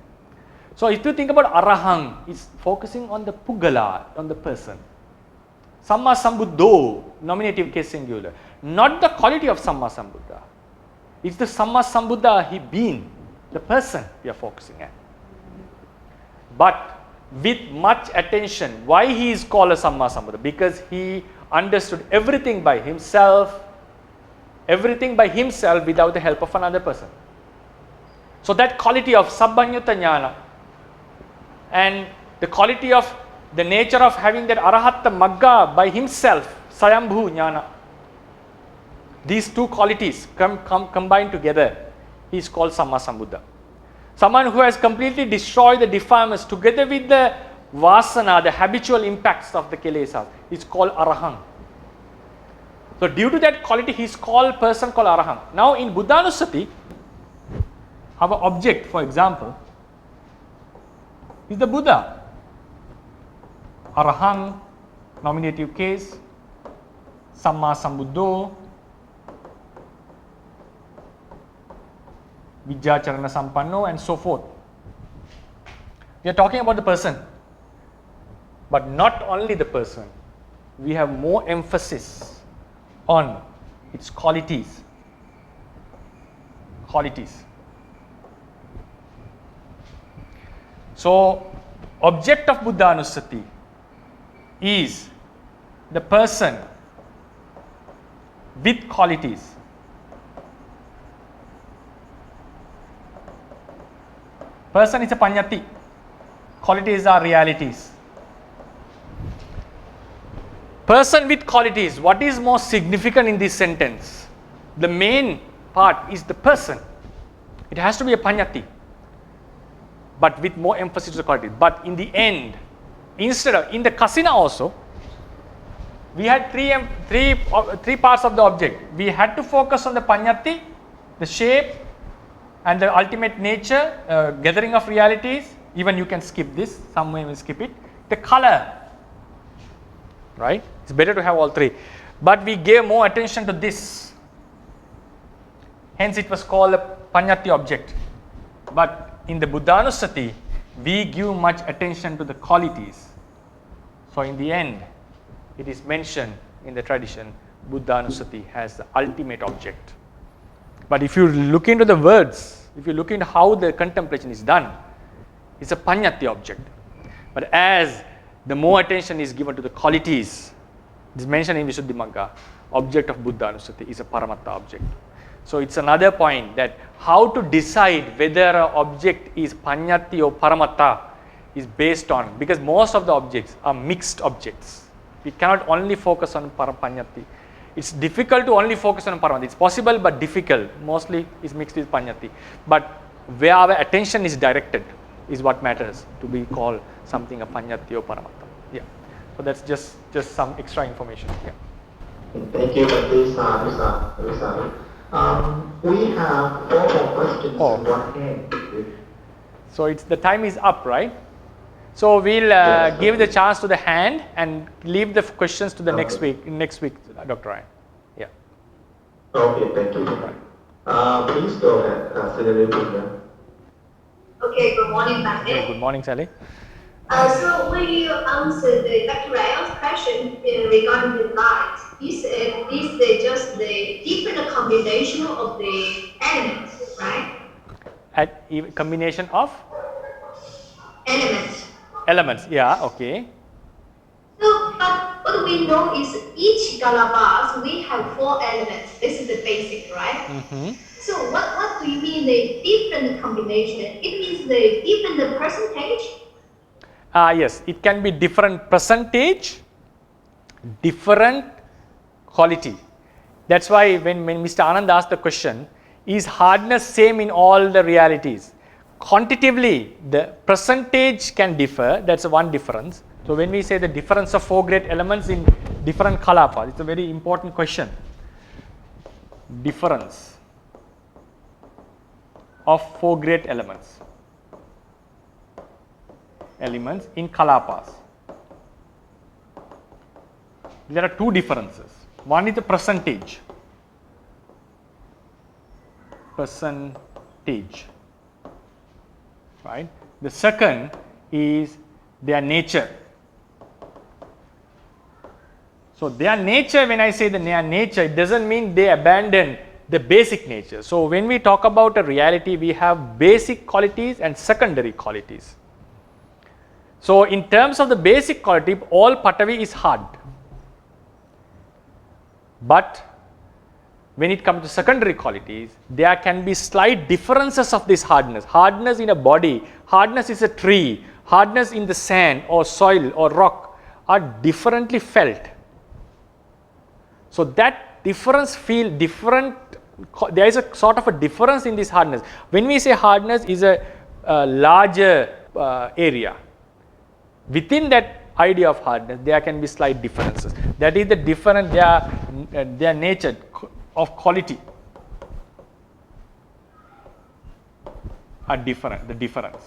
So if you think about Arahang, it's focusing on the Puggala, on the person. Samma Sambuddho, nominative case singular. Not the quality of Samma Sambuddha. It's the Samma Sambuddha he being, the person we are focusing at. But with much attention, why he is called a Samma Sambuddha? Because he understood everything by himself without the help of another person. So that quality of Sabbanyutta Jnana and the quality of the nature of having that Arahatta Magga by himself, Sayambhu Jnana, these two qualities combined together, he is called Samma Sambuddha. Someone who has completely destroyed the defilements together with the vasana, the habitual impacts of the kilesas, is called Arahang. So due to that quality, he is called person called Arahang. Now in Buddhanusati, our object, for example, is the Buddha. Arahang, nominative case, Samma Sambuddho, Vijjacharana Sampanno, and so forth. We are talking about the person. But not only the person. We have more emphasis on its qualities. So, object of Buddhanusati is the person with qualities. Person is a panyati. Qualities are realities. Person with qualities. What is most significant in this sentence? The main part is the person. It has to be a panyati, but with more emphasis to the qualities. But in the end, instead of in the kasina also, we had three parts of the object. We had to focus on the panyati, the shape, and the ultimate nature, gathering of realities. Even you can skip this, some may skip it. The color, right? It's better to have all three. But we gave more attention to this. Hence it was called a Panyati object. But in the Buddhanusati, we give much attention to the qualities. So in the end, it is mentioned in the tradition, Buddhanusati has the ultimate object. But if you look into the words, if you look into how the contemplation is done, it's a Panyati object. But as the more attention is given to the qualities, it is mentioned in Visuddhimagga, object of Buddhanusati is a Paramatta object. So it's another point that how to decide whether an object is Panyati or Paramatta is based on, because most of the objects are mixed objects. We cannot only focus on Panyati. It's difficult to only focus on Paramati. It's possible but difficult. Mostly is mixed with Panyati. But where our attention is directed is what matters to be called something a Panyati or Paramatta. Yeah. So that's just some extra information. Yeah. Thank you for this, Mr. We have 4 more questions on one hand. So the time is up, right? So we'll give the chance to the hand and leave the questions to the next week, Dr. Ryan. Yeah. Okay, thank you. Please go ahead, Senator. Okay, good morning, Sally. Okay, good morning, Sally. So when you answered Dr. Ryan's question regarding the light, you said this is just the different combination of the elements, right? Combination of? Elements, yeah, okay. So, but what we know is each Galabas, we have 4 elements. This is the basic, right? Mm-hmm. So what do you mean the different combination? It means the different percentage? Yes, it can be different percentage, different quality. That's why when Mr. Anand asked the question, is hardness same in all the realities? Quantitatively, the percentage can differ. That's one difference. So when we say the difference of 4 great elements in different kalapas, it's a very important question. difference of 4 great elements in Kalapas. There are 2 differences. One is the percentage, right? The second is their nature. So their nature, when I say their nature, it doesn't mean they abandon the basic nature. So when we talk about a reality, we have basic qualities and secondary qualities. So in terms of the basic quality, all Patavi is hard. But when it comes to secondary qualities, there can be slight differences of this hardness. Hardness in a body, hardness is a tree, hardness in the sand or soil or rock are differently felt. So that difference feel different, there is a sort of a difference in this hardness. When we say hardness is a larger area, within that idea of hardness, there can be slight differences. That is the different, their nature of quality are different, the difference.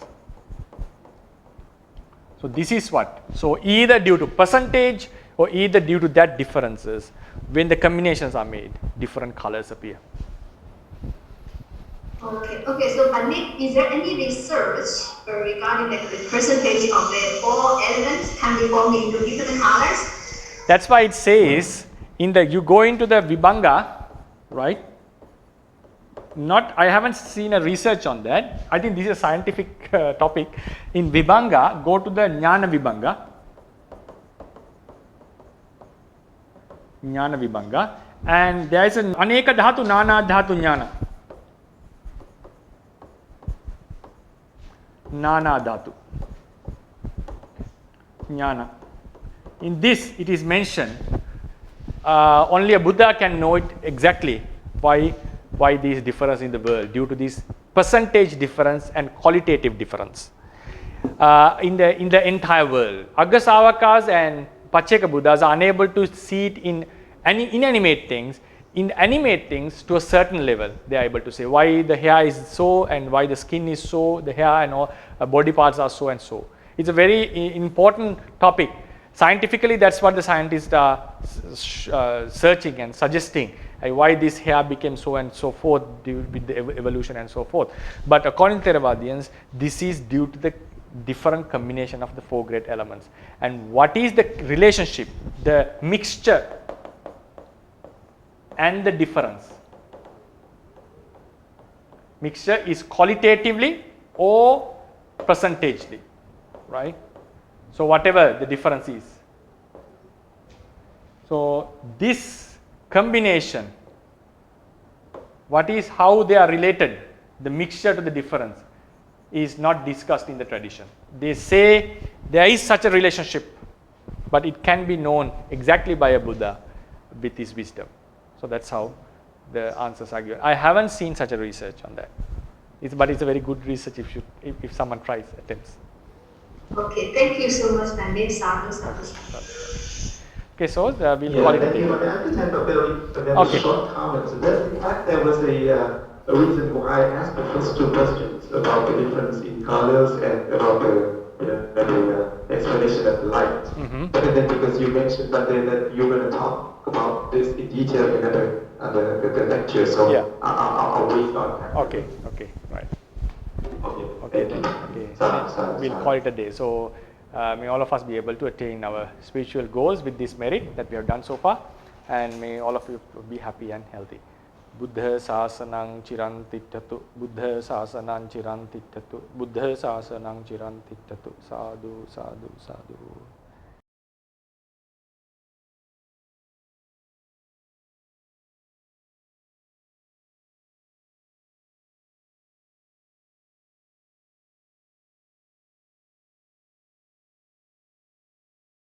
So this is what, so either due to percentage or either due to that differences, when the combinations are made, different colors appear. Okay. So Pandit, is there any research regarding the percentage of the 4 elements can be formed into different colors? That's why it says in the, you go into the Vibhanga, right? I haven't seen a research on that. I think this is a scientific topic. In Vibhanga, go to the Jnana Vibhanga, and there is an Aneka Dhatu, Nana Dhatu Jnana. Nana Dhatu Jnana. In this, it is mentioned, only a Buddha can know it exactly why these difference in the world due to this percentage difference and qualitative difference in the entire world. Aggasavakas and Pacceka Buddhas are unable to see it in inanimate things. In animate things to a certain level, they are able to say why the hair is so and why the skin is so, the hair and all body parts are so and so. It's a very important topic. Scientifically, that's what the scientists are searching and suggesting, why this hair became so and so forth with the evolution and so forth. But according to Theravadians, this is due to the different combination of the 4 great elements. And what is the relationship, the mixture and the difference? Mixture is qualitatively or percentagely, right? So whatever the difference is. So this combination, how they are related, the mixture to the difference, is not discussed in the tradition. They say there is such a relationship, but it can be known exactly by a Buddha with his wisdom. So that's how the answers are given. I haven't seen such a research on that. But it's a very good research if someone attempts. Okay, thank you so much, Pandit. Okay, so we'll call it a day. I just have a very short comment. So in fact, there was a reason why I asked the first 2 questions about the difference in colors and about the explanation of light. But then because you mentioned that you're going to talk about this in detail in the lecture, so yeah. I'll wait on that. Okay, right. Okay. We'll call it a day. So may all of us be able to attain our spiritual goals with this merit that we have done so far, and may all of you be happy and healthy. Buddha sasanang chirantittatu, Buddha sasanang chirantittatu, Buddha sasanang chirantittatu, sadhu, sadhu, sadhu.